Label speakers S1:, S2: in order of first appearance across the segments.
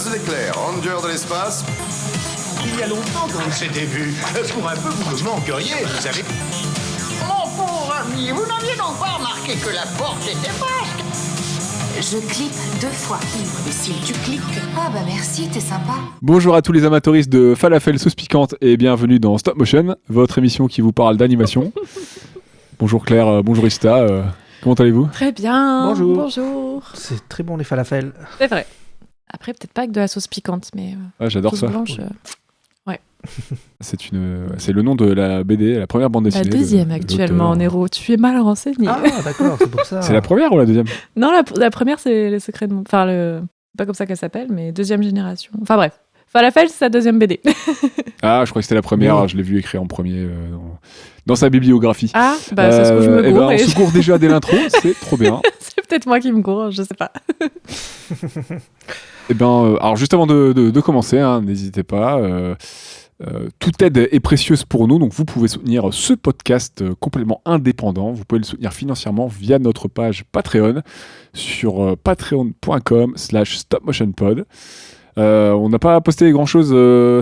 S1: Buzz l'éclair, ranger de l'espace.
S2: Il y a longtemps qu'on s'était vus. Pour un peu, vous me manqueriez, vous savez.
S3: Mon pauvre ami, vous n'aviez donc pas remarqué que la porte était basque?
S4: Je clique 2 fois. Imbécile, tu cliques. Ah bah merci, t'es sympa.
S5: Bonjour à tous les amateuristes de falafel sauce piquante et bienvenue dans Stop Motion, votre émission qui vous parle d'animation. Bonjour Claire, bonjour Ista, comment allez-vous ?
S6: Très bien.
S7: Bonjour. C'est très bon les falafels.
S6: C'est vrai. Après, peut-être pas avec de la sauce piquante, mais
S5: j'adore
S6: sauce
S5: ça.
S6: blanche. Ouais.
S5: C'est le nom de la BD, la première bande dessinée.
S6: La deuxième actuellement, Nero. Tu es mal renseigné.
S7: Ah d'accord, c'est pour ça.
S5: C'est la première ou la deuxième ?
S6: Non, la première, c'est Les Secrets de mon... Enfin, c'est pas comme ça qu'elle s'appelle, mais deuxième génération. Enfin bref. Falafel, c'est sa deuxième BD.
S5: Ah, je crois que c'était la première,
S7: Oui.
S5: je l'ai vu écrit en premier dans sa bibliographie.
S6: Ah, bah ça se trouve, je me gourre.
S5: On se gourre déjà dès l'intro, c'est trop bien.
S6: C'est peut-être moi qui me gourre, je sais pas.
S5: Alors juste avant de commencer, n'hésitez pas. Toute aide est précieuse pour nous, donc vous pouvez soutenir ce podcast complètement indépendant. Vous pouvez le soutenir financièrement via notre page Patreon sur patreon.com/stopmotionpod. On n'a pas posté grand-chose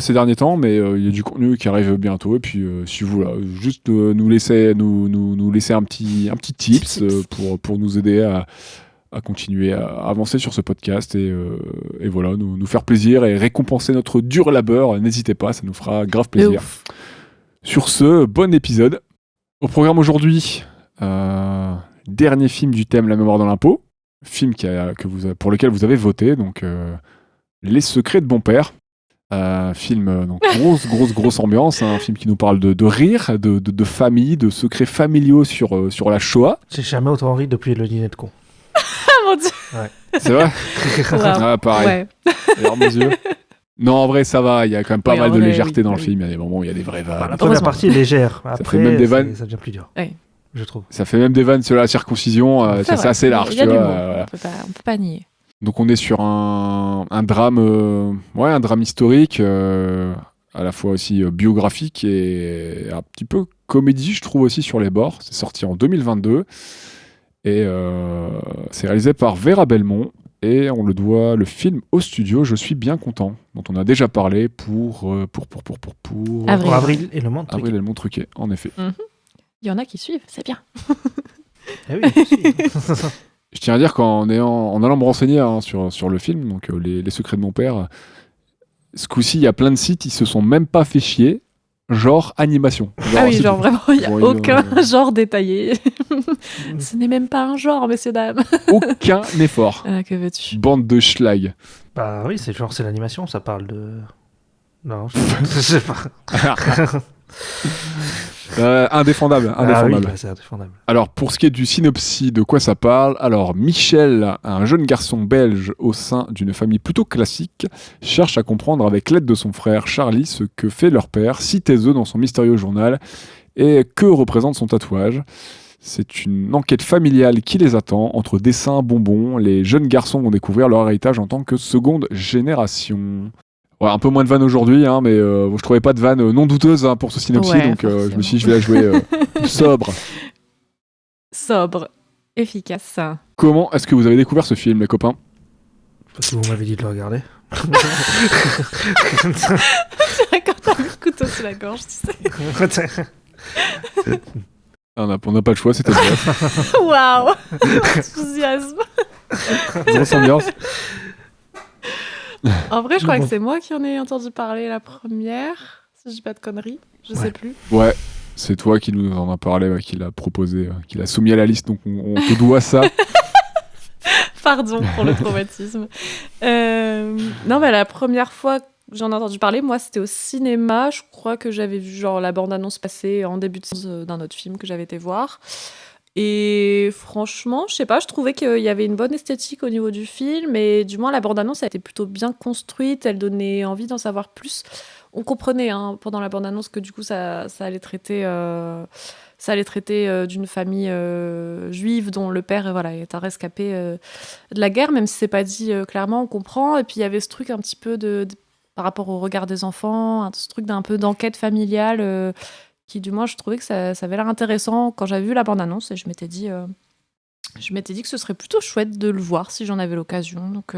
S5: ces derniers temps, mais il y a du contenu qui arrive bientôt. Et puis, si vous voulez juste nous laisser un petit tips pour nous aider à continuer à avancer sur ce podcast et voilà, nous faire plaisir et récompenser notre dur labeur, n'hésitez pas, ça nous fera grave plaisir. Sur ce, bon épisode. Au programme aujourd'hui, dernier film du thème La mémoire dans l'impôt, film pour lequel vous avez voté, donc Les Secrets de bon père. Film, donc grosse ambiance, un film qui nous parle de rire, de famille, de secrets familiaux sur la Shoah.
S7: J'ai jamais autant ri depuis le dîner de con.
S6: Ah mon dieu.
S7: Ouais.
S5: C'est vrai ?
S6: Wow.
S5: Ah, pareil.
S6: Ouais.
S5: Alors, mes yeux. Non, en vrai, ça va. Il y a quand même pas
S6: Oui,
S5: mal
S6: en
S5: de
S6: vrai,
S5: légèreté
S6: oui,
S5: dans le
S6: oui.
S5: film. Il y a des moments où il y a des vraies vannes.
S7: La première partie est légère.
S5: fait
S7: Après,
S5: même des vannes.
S7: ça devient plus dur.
S6: Ouais.
S7: Je trouve.
S5: Ça fait même des vannes sur la circoncision.
S6: C'est
S5: C'est
S6: vrai.
S5: assez large.
S6: Il y a
S5: tu
S6: du
S5: vois,
S6: mot.
S5: voilà.
S6: On peut pas nier.
S5: Donc, on est sur un drame, un drame historique, à la fois aussi biographique et un petit peu comédie, je trouve aussi sur les bords. C'est sorti en 2022 et c'est réalisé par Vera Belmont. Et on le doit le film au studio Je suis bien content, dont on a déjà parlé pour
S7: Avril et le monde.
S5: Avril et le Montruquet, en effet.
S6: Il y en a qui suivent, c'est bien.
S7: Eh oui, si.
S5: Je tiens à dire qu'en allant me renseigner sur le film, donc les Secrets de mon père, ce coup-ci, il y a plein de sites, ils se sont même pas fait chier, genre animation.
S6: Ah oui, genre vraiment, il n'y a
S5: Bon,
S6: aucun genre détaillé. Ce n'est même pas un genre, messieurs, dames.
S5: aucun effort.
S6: Ah, que veux-tu ?
S5: Bande de schlag.
S7: Bah oui, c'est l'animation, ça parle de... Non, je sais pas.
S5: Indéfendable.
S7: Ah oui, bah, c'est indéfendable.
S5: Alors, pour ce qui est du synopsis, de quoi ça parle ? Alors, Michel, un jeune garçon belge au sein d'une famille plutôt classique, cherche à comprendre avec l'aide de son frère Charlie ce que fait leur père, si taiseux dans son mystérieux journal, et que représente son tatouage. C'est une enquête familiale qui les attend. Entre dessins, bonbons, les jeunes garçons vont découvrir leur héritage en tant que seconde génération. Ouais, un peu moins de vannes aujourd'hui, mais je trouvais pas de vannes non douteuses pour ce synopsis,
S6: Ouais,
S5: donc je me suis dit je vais la jouer sobre.
S6: Sobre, efficace.
S5: Comment est-ce que vous avez découvert ce film, les copains ?
S7: Parce que vous m'avez dit de le regarder.
S6: Quand t'as mis le couteau sous la gorge, tu sais.
S5: On n'a pas le choix, c'était bref.
S6: Waouh. Enthousiasme.
S5: Grosse ambiance.
S6: En vrai, je crois que c'est moi qui en ai entendu parler la première, si je dis pas de conneries, je sais plus.
S5: Ouais, c'est toi qui nous en a parlé, qui l'a proposé, qui l'a soumis à la liste, donc on te doit ça.
S6: Pardon pour le traumatisme. Non, mais la première fois que j'en ai entendu parler, moi, c'était au cinéma. Je crois que j'avais vu genre la bande-annonce passer en début de séance d'un autre film que j'avais été voir. Et franchement, je sais pas, je trouvais qu'il y avait une bonne esthétique au niveau du film, et du moins la bande-annonce a été plutôt bien construite, elle donnait envie d'en savoir plus. On comprenait pendant la bande-annonce que du coup ça allait traiter d'une famille juive dont le père est un rescapé de la guerre, même si c'est pas dit clairement, on comprend. Et puis il y avait ce truc un petit peu par rapport au regard des enfants, ce truc d'un peu d'enquête familiale qui, du moins, je trouvais que ça avait l'air intéressant quand j'avais vu la bande-annonce, et je m'étais dit que ce serait plutôt chouette de le voir si j'en avais l'occasion. Donc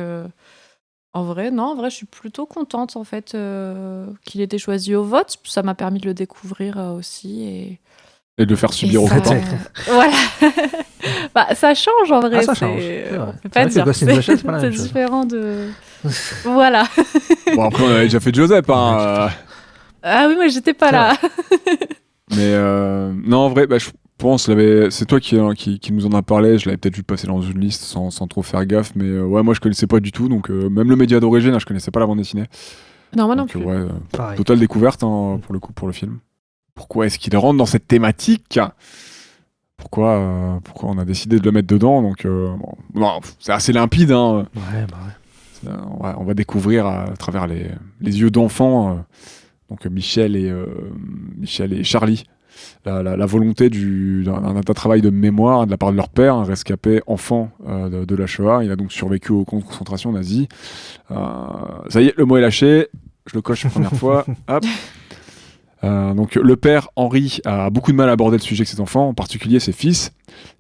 S6: En vrai, je suis plutôt contente en fait qu'il ait été choisi au vote. Ça m'a permis de le découvrir aussi
S5: Et de le faire subir
S6: et
S5: aux
S6: ça,
S5: copains.
S6: voilà. Bah, ça change en vrai.
S7: Ah, ça
S6: c'est-
S7: change, c'est vrai.
S6: On peut
S7: C'est
S6: pas
S7: vrai que
S6: dire.
S7: Ghost in the Shell, c'est pas la
S6: C'est
S7: même chose.
S6: différent de. Voilà.
S5: Bon, après, on avait déjà fait Joseph, hein.
S6: Ah oui, moi j'étais pas
S7: C'est
S6: là.
S5: Mais non, en vrai, je pense, c'est toi qui nous en a parlé. Je l'avais peut-être vu passer dans une liste sans trop faire gaffe. Mais ouais, moi je connaissais pas du tout. Donc même le média d'origine, je connaissais pas la bande dessinée.
S6: Non, moi non
S5: Donc
S6: plus.
S5: ouais,
S7: Pareil.
S5: totale découverte hein, pour le coup pour le film. Pourquoi est-ce qu'il rentre dans cette thématique? Pourquoi on a décidé de le mettre dedans? Donc bon, non, c'est assez limpide. Hein.
S7: Ouais, bah ouais.
S5: On va découvrir à travers les yeux d'enfants, donc Michel et Charlie, la volonté d'un travail de mémoire de la part de leur père, un rescapé enfant de la Shoah. Il a donc survécu au camp de concentration nazi. Ça y est, le mot est lâché. Je le coche la première fois. Hop. Donc le père Henri a beaucoup de mal à aborder le sujet avec ses enfants, en particulier ses fils.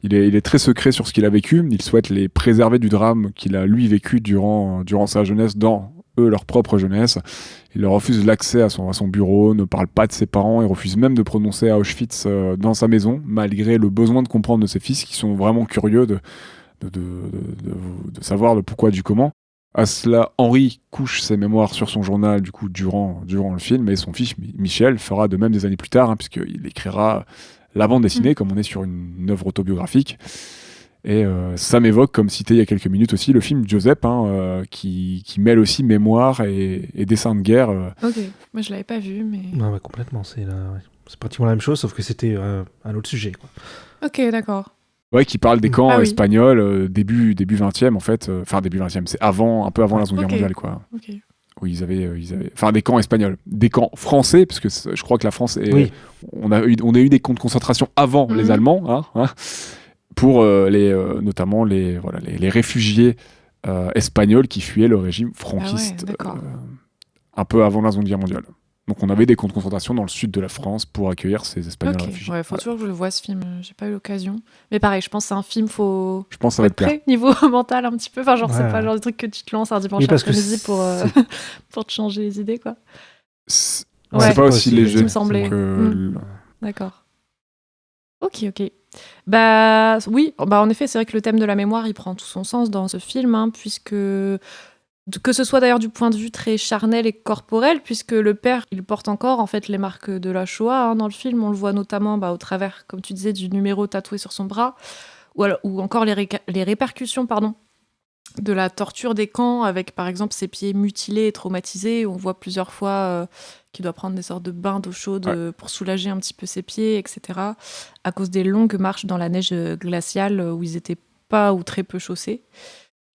S5: Il est très secret sur ce qu'il a vécu. Il souhaite les préserver du drame qu'il a lui vécu durant sa jeunesse, dans leur propre jeunesse. Il leur refuse l'accès à son bureau, ne parle pas de ses parents et refuse même de prononcer à Auschwitz dans sa maison, malgré le besoin de comprendre de ses fils qui sont vraiment curieux de savoir le pourquoi du comment. À cela, Henri couche ses mémoires sur son journal du coup durant le film, et son fils Michel fera de même des années plus tard, hein, puisqu'il écrira la bande dessinée, comme on est sur une œuvre autobiographique. Et ça m'évoque, comme cité il y a quelques minutes aussi, le film Joseph, hein, qui mêle aussi mémoire et dessin de guerre.
S6: Ok, moi je l'avais pas vu, mais.
S7: Ouais, complètement. C'est pratiquement la même chose, sauf que c'était un autre sujet, quoi.
S6: Ok, d'accord.
S5: Ouais, qui parle des camps
S6: Ah oui.
S5: espagnols, début 20e en fait. Enfin, début 20e, c'est un peu avant la Seconde Guerre
S6: Ok.
S5: mondiale, quoi.
S6: Ok.
S5: Où ils avaient enfin des camps espagnols, des camps français, parce que je crois que la France
S7: Oui.
S5: on a eu des camps de concentration avant les Allemands, hein, pour notamment les réfugiés espagnols qui fuyaient le régime franquiste
S6: d'accord.
S5: un peu avant la Seconde Guerre mondiale. Donc on avait des camps de concentration dans le sud de la France pour accueillir ces Espagnols
S6: Ok,
S5: réfugiés.
S6: ouais, faut
S5: Ouais.
S6: toujours que je le voie ce film. J'ai pas eu l'occasion. Mais pareil, je pense que c'est un film, faut
S5: Je pense que ça va
S6: être
S5: te plaire.
S6: prêt niveau mental un petit peu. Enfin, genre, c'est
S7: Ouais.
S6: pas le genre de truc que tu te lances un dimanche
S7: Oui, parce que
S6: après-midi pour,
S7: c'est-
S6: pour te changer les idées, quoi.
S5: C'est
S6: Ouais,
S5: pas aussi léger.
S6: il me semblait.
S5: Donc,
S6: D'accord. Ok. Bah oui, bah en effet, c'est vrai que le thème de la mémoire, il prend tout son sens dans ce film, hein, puisque que ce soit d'ailleurs du point de vue très charnel et corporel, puisque le père, il porte encore en fait les marques de la Shoah hein, dans le film. On le voit notamment au travers, comme tu disais, du numéro tatoué sur son bras, ou encore les répercussions, de la torture des camps, avec par exemple ses pieds mutilés et traumatisés. On voit plusieurs fois qu'il doit prendre des sortes de bains d'eau chaude pour soulager un petit peu ses pieds, etc. À cause des longues marches dans la neige glaciale où ils n'étaient pas ou très peu chaussés.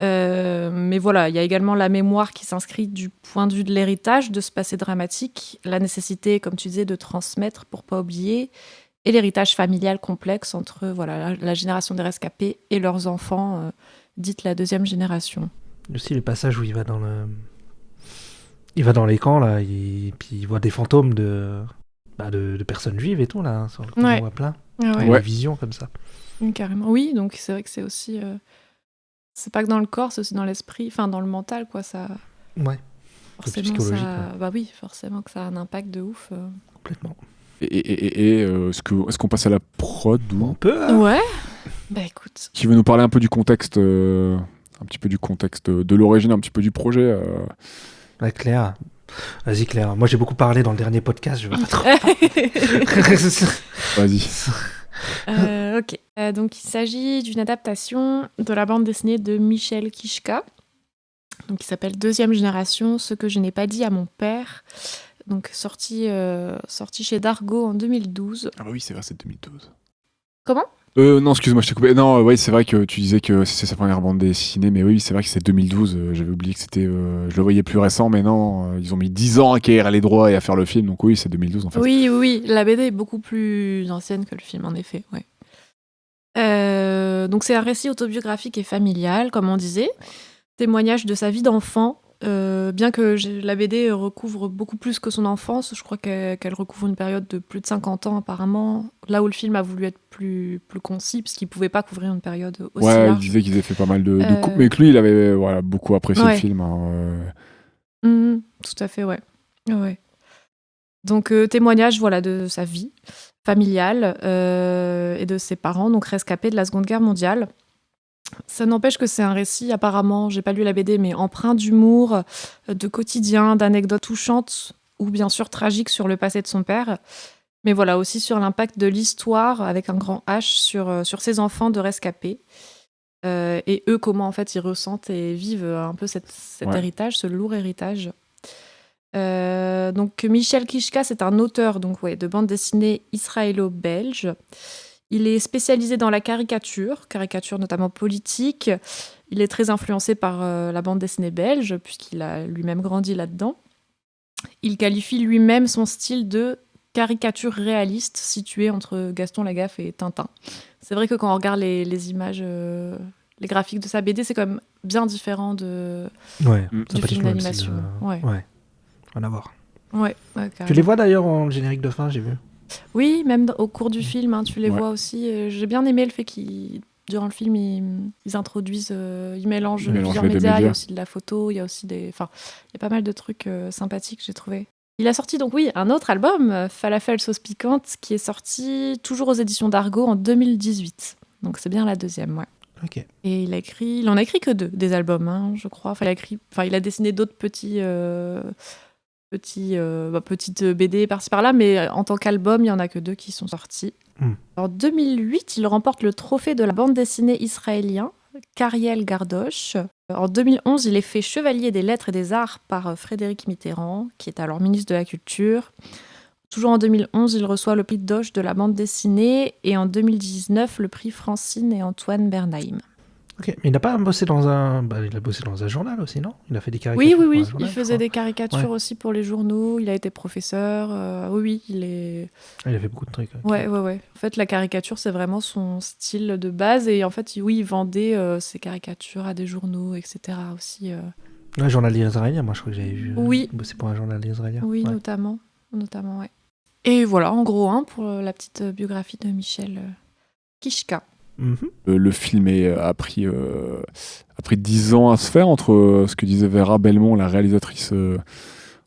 S6: Mais voilà, il y a également la mémoire qui s'inscrit du point de vue de l'héritage de ce passé dramatique, la nécessité, comme tu disais, de transmettre pour pas oublier, et l'héritage familial complexe entre la génération des rescapés et leurs enfants, dite la deuxième génération.
S7: Aussi les passages où il va dans les camps là, puis il voit des fantômes de personnes juives et tout là, hein, sur le coup,
S6: Ouais.
S7: on voit plein.
S6: Ah
S7: Des visions comme ça.
S6: Carrément. Oui, donc c'est vrai que c'est aussi... c'est pas que dans le corps, c'est aussi dans l'esprit, enfin dans le mental, quoi. Ça,
S7: Ouais,
S6: forcément,
S7: psychologique,
S6: ça... Bah oui, forcément que ça a un impact de ouf.
S7: complètement.
S5: Et est-ce qu'on passe à la prod ou...
S7: On peut. Hein.
S6: Ouais. Bah écoute.
S5: Qui veut nous parler un peu du contexte, un petit peu du contexte de l'origine, un petit peu du projet
S7: Ouais, Claire. Vas-y Claire. Moi j'ai beaucoup parlé dans le dernier podcast. Je vais pas trop.
S5: Vas-y.
S6: Ok. Donc il s'agit d'une adaptation de la bande dessinée de Michel Kiszka, donc qui s'appelle Deuxième génération, ce que je n'ai pas dit à mon père. Donc sorti chez Dargaud en 2012.
S5: Ah bah oui, c'est vrai, c'est 2012.
S6: Comment ?
S5: Non, excuse-moi, je t'ai coupé. Non, oui, c'est vrai que tu disais que c'est sa première bande dessinée, mais oui, c'est vrai que c'est 2012. J'avais oublié que c'était... je le voyais plus récent, mais non, ils ont mis 10 ans à acquérir les droits et à faire le film, donc oui, c'est 2012 en fait.
S6: Oui, la BD est beaucoup plus ancienne que le film, en effet. Ouais. Donc c'est un récit autobiographique et familial, comme on disait. Témoignage de sa vie d'enfant Bien que la BD recouvre beaucoup plus que son enfance, je crois qu'elle recouvre une période de plus de 50 ans apparemment, là où le film a voulu être plus concis, puisqu'il ne pouvait pas couvrir une période aussi
S5: Ouais, il
S6: large.
S5: disait qu'ils avaient fait pas mal de coupes, mais que lui, il avait beaucoup apprécié le
S6: Ouais.
S5: film. Hein,
S6: Tout à fait, ouais. Ouais. Donc, témoignage de sa vie familiale et de ses parents, donc rescapés de la Seconde Guerre mondiale. Ça n'empêche que c'est un récit, apparemment, j'ai pas lu la BD, mais empreint d'humour, de quotidien, d'anecdotes touchantes ou bien sûr tragiques sur le passé de son père. Mais voilà, aussi sur l'impact de l'histoire, avec un grand H, sur ses enfants de rescapés. Et eux, comment en fait ils ressentent et vivent un peu cet héritage, ce lourd héritage. Donc Michel Kishka, c'est un auteur de bande dessinée israélo-belge. Il est spécialisé dans la caricature notamment politique. Il est très influencé par la bande dessinée belge, puisqu'il a lui-même grandi là-dedans. Il qualifie lui-même son style de caricature réaliste, située entre Gaston Lagaffe et Tintin. C'est vrai que quand on regarde les images, les graphiques de sa BD, c'est quand même bien différent du film d'animation.
S7: Ouais, rien à voir.
S6: Ouais,
S7: tu les vois d'ailleurs en générique de fin, j'ai vu.
S6: Oui, même au cours du film, tu les vois aussi. J'ai bien aimé le fait qu'ils, durant le film, ils introduisent, ils mélangent plusieurs médias. Il y a aussi de la photo, il y a aussi il y a pas mal de trucs sympathiques, j'ai trouvé. Il a sorti un autre album, Falafel sauce piquante, qui est sorti toujours aux éditions d'Argo en 2018. Donc c'est bien la deuxième, ouais.
S7: Ok.
S6: Et il en a écrit que 2 des albums, je crois. Il a dessiné d'autres petites BD par-ci par-là, mais en tant qu'album, il n'y en a que 2 qui sont sortis. En 2008, il remporte le trophée de la bande dessinée israélien, Cariel Gardoche. En 2011, il est fait chevalier des lettres et des arts par Frédéric Mitterrand, qui est alors ministre de la Culture. Toujours en 2011, il reçoit le prix Doche de la bande dessinée, et en 2019, le prix Francine et Antoine Bernheim.
S7: Ok, mais il n'a pas bossé il a bossé dans un journal aussi, non? Il a fait des caricatures.
S6: Oui,
S7: journal,
S6: il faisait des caricatures aussi pour les journaux. Il a été professeur. Oui, il est.
S7: Il a fait beaucoup de trucs.
S6: Okay. Ouais. En fait, la caricature, c'est vraiment son style de base. Et en fait, il vendait ses caricatures à des journaux, etc. aussi.
S7: Ouais, journal israélien, moi je crois que j'avais vu.
S6: Oui.
S7: Bosser pour un journal israélien.
S6: Oui, ouais. notamment, ouais. Et voilà, en gros, pour la petite biographie de Michel Kishka.
S5: Le film a pris 10 ans à se faire, entre ce que disait Vera Belmont, la réalisatrice,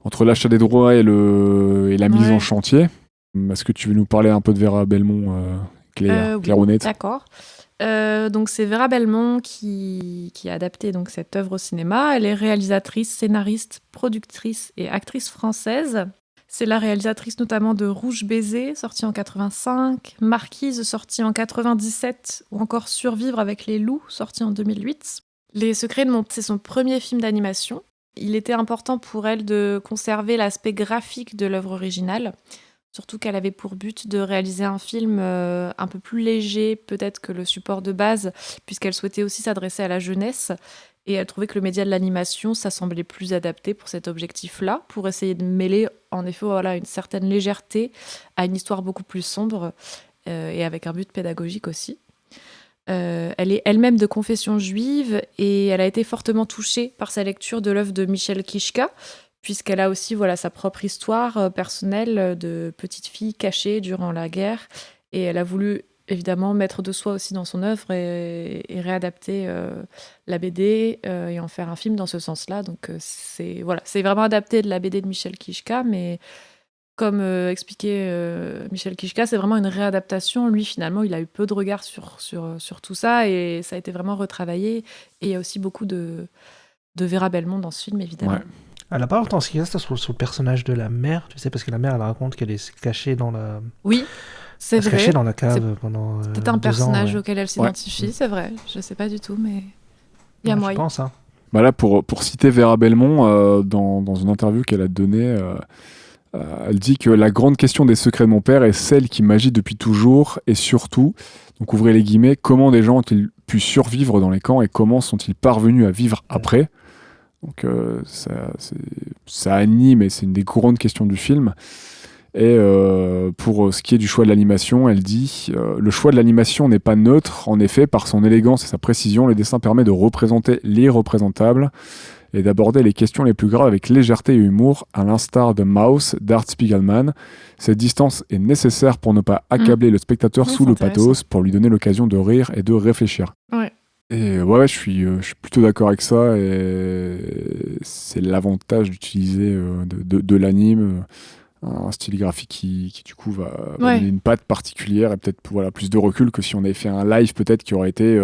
S5: entre l'achat des droits et la mise en chantier. Est-ce que tu veux nous parler un peu de Vera Belmont, Claire Honnête?
S6: D'accord. Donc c'est Vera Belmont qui a adapté cette œuvre au cinéma. Elle est réalisatrice, scénariste, productrice et actrice française. C'est la réalisatrice notamment de Rouge Baiser, sorti en 85, Marquise, sorti en 97, ou encore Survivre avec les loups, sorti en 2008. Les Secrets de c'est son premier film d'animation. Il était important pour elle de conserver l'aspect graphique de l'œuvre originale, surtout qu'elle avait pour but de réaliser un film un peu plus léger peut-être que le support de base, puisqu'elle souhaitait aussi s'adresser à la jeunesse. Et elle trouvait que le média de l'animation, ça semblait plus adapté pour cet objectif-là, pour essayer de mêler, en effet, une certaine légèreté à une histoire beaucoup plus sombre, et avec un but pédagogique aussi. Elle est elle-même de confession juive, et elle a été fortement touchée par sa lecture de l'œuvre de Michel Kishka, puisqu'elle a aussi sa propre histoire personnelle de petite fille cachée durant la guerre, et elle a voulu évidemment mettre de soi aussi dans son œuvre et réadapter la BD et en faire un film dans ce sens-là. Donc c'est vraiment adapté de la BD de Michel Kishka, mais comme expliquait Michel Kishka, c'est vraiment une réadaptation. Lui, finalement, il a eu peu de regard sur tout ça et ça a été vraiment retravaillé. Et il y a aussi beaucoup de Vera Belmont dans ce film, évidemment.
S7: Ouais. Elle a pas autant ce qu'il y a sur le personnage de la mère, tu sais, parce que la mère, elle raconte qu'elle est cachée dans la...
S6: Oui. C'est vrai.
S7: Cachée dans la cave pendant.
S6: C'est un personnage
S7: ans,
S6: auquel elle s'identifie, c'est vrai. Je sais pas du tout, mais il y a moyen.
S7: Je pense, hein.
S5: Là, pour citer Vera Belmont, dans une interview qu'elle a donnée, elle dit que la grande question des secrets de mon père est celle qui m'agite depuis toujours, et surtout, donc ouvrez les guillemets, comment des gens ont-ils pu survivre dans les camps et comment sont-ils parvenus à vivre après? Donc ça anime et c'est une des grandes questions du film. Et pour ce qui est du choix de l'animation, elle dit le choix de l'animation n'est pas neutre. En effet, par son élégance et sa précision, le dessin permet de représenter l'irreprésentable et d'aborder les questions les plus graves avec légèreté et humour, à l'instar de Mouse d'Art Spiegelman. Cette distance est nécessaire pour ne pas accabler le spectateur
S6: Oui,
S5: sous
S6: c'est
S5: le
S6: intéressant.
S5: pathos, pour lui donner l'occasion de rire et de réfléchir.
S6: Ouais.
S5: Et ouais, je suis plutôt d'accord avec ça. Et c'est l'avantage d'utiliser de l'anime, un style graphique qui du coup va donner une patte particulière et peut-être plus de recul que si on avait fait un live peut-être qui aurait été...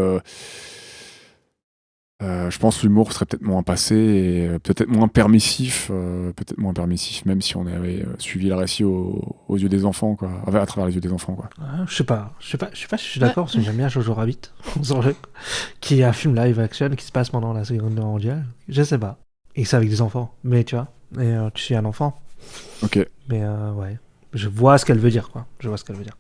S5: je pense que l'humour serait peut-être moins passé et peut-être moins permissif, même si on avait suivi le récit aux yeux des enfants, quoi, à travers les yeux des enfants, quoi.
S7: Je sais pas si je suis d'accord, parce que j'aime bien Jojo Rabbit, qui est un film live action qui se passe pendant la Seconde Guerre mondiale. Je sais pas. Et c'est avec des enfants, mais tu vois, et tu suis un enfant.
S5: Ok.
S7: Mais ouais, je vois ce qu'elle veut dire, quoi. Je vois ce qu'elle veut dire.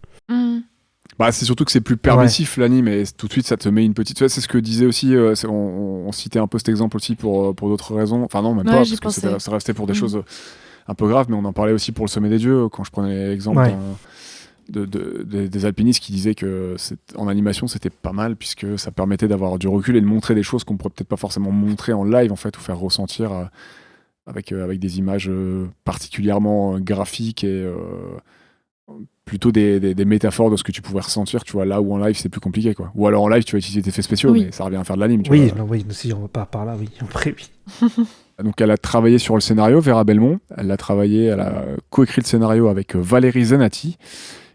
S5: Bah, c'est surtout que c'est plus permissif l'anime et tout de suite ça te met une petite. Tu vois, c'est ce que disait aussi. On citait un peu cet exemple aussi pour d'autres raisons. Enfin, non, même pas, parce que ça restait pour des choses un peu graves, mais on en parlait aussi pour Le Sommet des Dieux, quand je prenais l'exemple des alpinistes qui disaient que en animation c'était pas mal, puisque ça permettait d'avoir du recul et de montrer des choses qu'on pourrait peut-être pas forcément montrer en live, en fait, ou faire ressentir avec des images particulièrement graphiques et. Plutôt des métaphores de ce que tu pouvais ressentir, tu vois, là où en live c'est plus compliqué, quoi. Ou alors en live tu vas utiliser des effets spéciaux, mais ça revient à faire de l'anime, tu vois.
S7: Oui, si on part par là, oui, après oui.
S5: Donc elle a travaillé sur le scénario, Vera Belmont, elle a coécrit le scénario avec Valérie Zenati,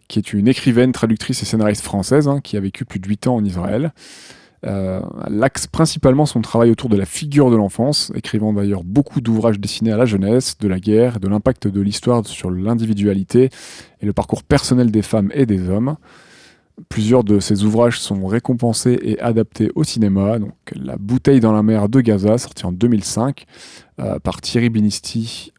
S5: qui est une écrivaine, traductrice et scénariste française, qui a vécu plus de 8 ans en Israël. Elle axe principalement son travail autour de la figure de l'enfance, écrivant d'ailleurs beaucoup d'ouvrages destinés à la jeunesse, de la guerre, de l'impact de l'histoire sur l'individualité et le parcours personnel des femmes et des hommes. Plusieurs de ses ouvrages sont récompensés et adaptés au cinéma. Donc, La bouteille dans la mer de Gaza, sorti en 2005, par Thierry Binisti,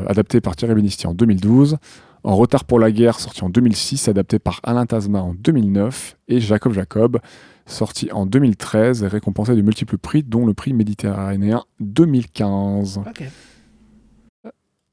S5: adapté par Thierry Binisti en 2012. En retard pour la guerre, sorti en 2006, adapté par Alain Tasma en 2009. Et Jacob, sorti en 2013 et récompensé de multiples prix, dont le prix méditerranéen 2015.
S7: Ok.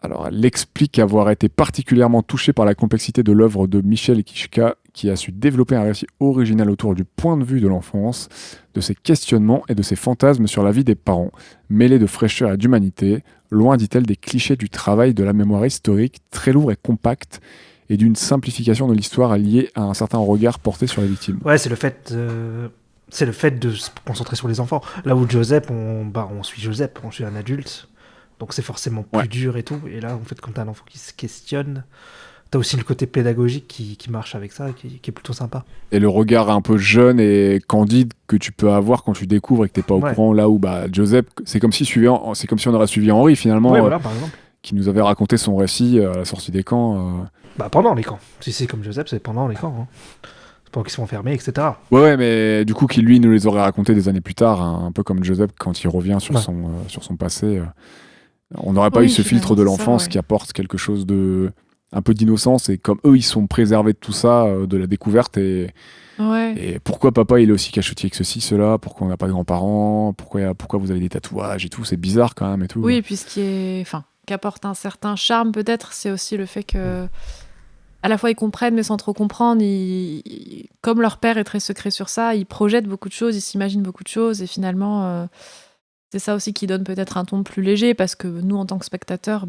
S5: Alors, elle explique avoir été particulièrement touchée par la complexité de l'œuvre de Michel Kishka, qui a su développer un récit original autour du point de vue de l'enfance, de ses questionnements et de ses fantasmes sur la vie des parents, mêlés de fraîcheur et d'humanité, loin, dit-elle, des clichés du travail de la mémoire historique, très lourd et compact, et d'une simplification de l'histoire liée à un certain regard porté sur les victimes.
S7: Ouais, c'est le fait de se concentrer sur les enfants. Là où Joseph, on suit Joseph, on suit un adulte, donc c'est forcément plus dur et tout. Et là, en fait, quand t'as un enfant qui se questionne, t'as aussi le côté pédagogique qui marche avec ça, qui est plutôt sympa.
S5: Et le regard un peu jeune et candide que tu peux avoir quand tu découvres et que t'es pas au courant, là où Joseph, c'est comme si on aurait suivi Henri finalement,
S7: voilà, par exemple.
S5: Qui nous avait raconté son récit à la sortie des camps.
S7: Pendant les camps. Si c'est comme Joseph, c'est pendant les camps. C'est pendant qu'ils sont enfermés, etc.
S5: Ouais, mais du coup, qui lui nous les aurait racontés des années plus tard, un peu comme Joseph quand il revient sur son passé. On n'aurait pas eu ce filtre de l'enfance qui apporte quelque chose de un peu d'innocence, et comme eux ils sont préservés de tout ça, de la découverte, et pourquoi papa il est aussi cachotier que ceci, cela, pourquoi on n'a pas de grands-parents, pourquoi vous avez des tatouages et tout, c'est bizarre quand même et tout.
S6: Oui, et puis ce qui apporte un certain charme peut-être, c'est aussi le fait que à la fois ils comprennent mais sans trop comprendre, comme leur père est très secret sur ça, ils projettent beaucoup de choses, ils s'imaginent beaucoup de choses, et finalement c'est ça aussi qui donne peut-être un ton plus léger, parce que nous en tant que spectateurs,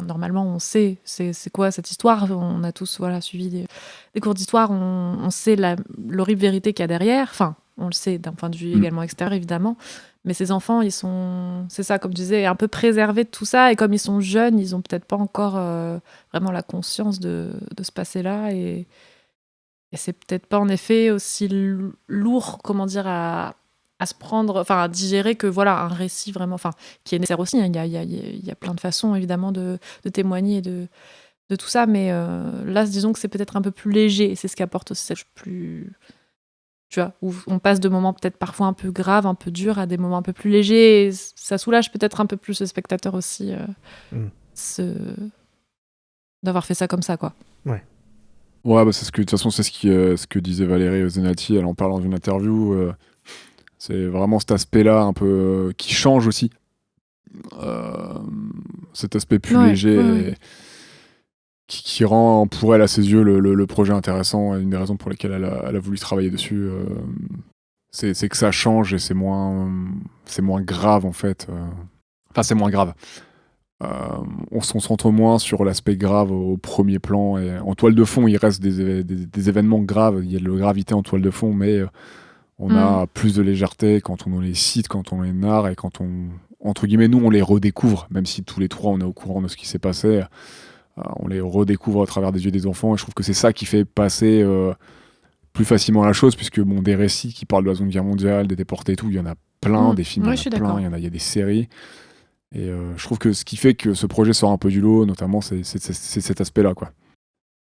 S6: normalement on sait c'est quoi cette histoire, on a tous suivi des cours d'histoire, on sait l'horrible vérité qu'il y a derrière, on le sait d'un point de vue également extérieur évidemment, mais ces enfants ils sont, c'est ça comme tu disais, un peu préservés de tout ça, et comme ils sont jeunes, ils ont peut-être pas encore vraiment la conscience de ce passé-là, et c'est peut-être pas en effet aussi lourd, comment dire, à se prendre, à digérer que un récit vraiment, qui est nécessaire aussi. Il y a plein de façons évidemment de témoigner et de tout ça, mais là, disons que c'est peut-être un peu plus léger, et c'est ce qui apporte aussi cette plus, tu vois, où on passe de moments peut-être parfois un peu graves, un peu durs, à des moments un peu plus légers, et ça soulage peut-être un peu plus le spectateur aussi, d'avoir fait ça comme ça, quoi.
S5: Ouais, c'est de toute façon, c'est ce que disait Valérie Zenati, elle en parle dans une interview. C'est vraiment cet aspect-là un peu qui change aussi. Cet aspect plus léger. qui rend pour elle, à ses yeux, le projet intéressant, et une des raisons pour lesquelles elle a voulu travailler dessus. C'est que ça change et c'est moins grave, en fait. Enfin, c'est moins grave. On se concentre moins sur l'aspect grave au premier plan. Et en toile de fond, il reste des événements graves. Il y a de la gravité en toile de fond, mais on a plus de légèreté quand on les cite, quand on les narre et quand entre guillemets, nous, on les redécouvre, même si tous les trois, on est au courant de ce qui s'est passé. On les redécouvre à travers des yeux des enfants. Et je trouve que c'est ça qui fait passer plus facilement la chose, puisque des récits qui parlent de la Seconde Guerre mondiale, des déportés et tout, il y en a plein, des films,
S6: Ouais,
S5: il
S6: je suis
S5: y en a plein,
S6: d'accord.
S5: il y a des séries. Et je trouve que ce qui fait que ce projet sort un peu du lot, notamment, c'est cet aspect-là, quoi.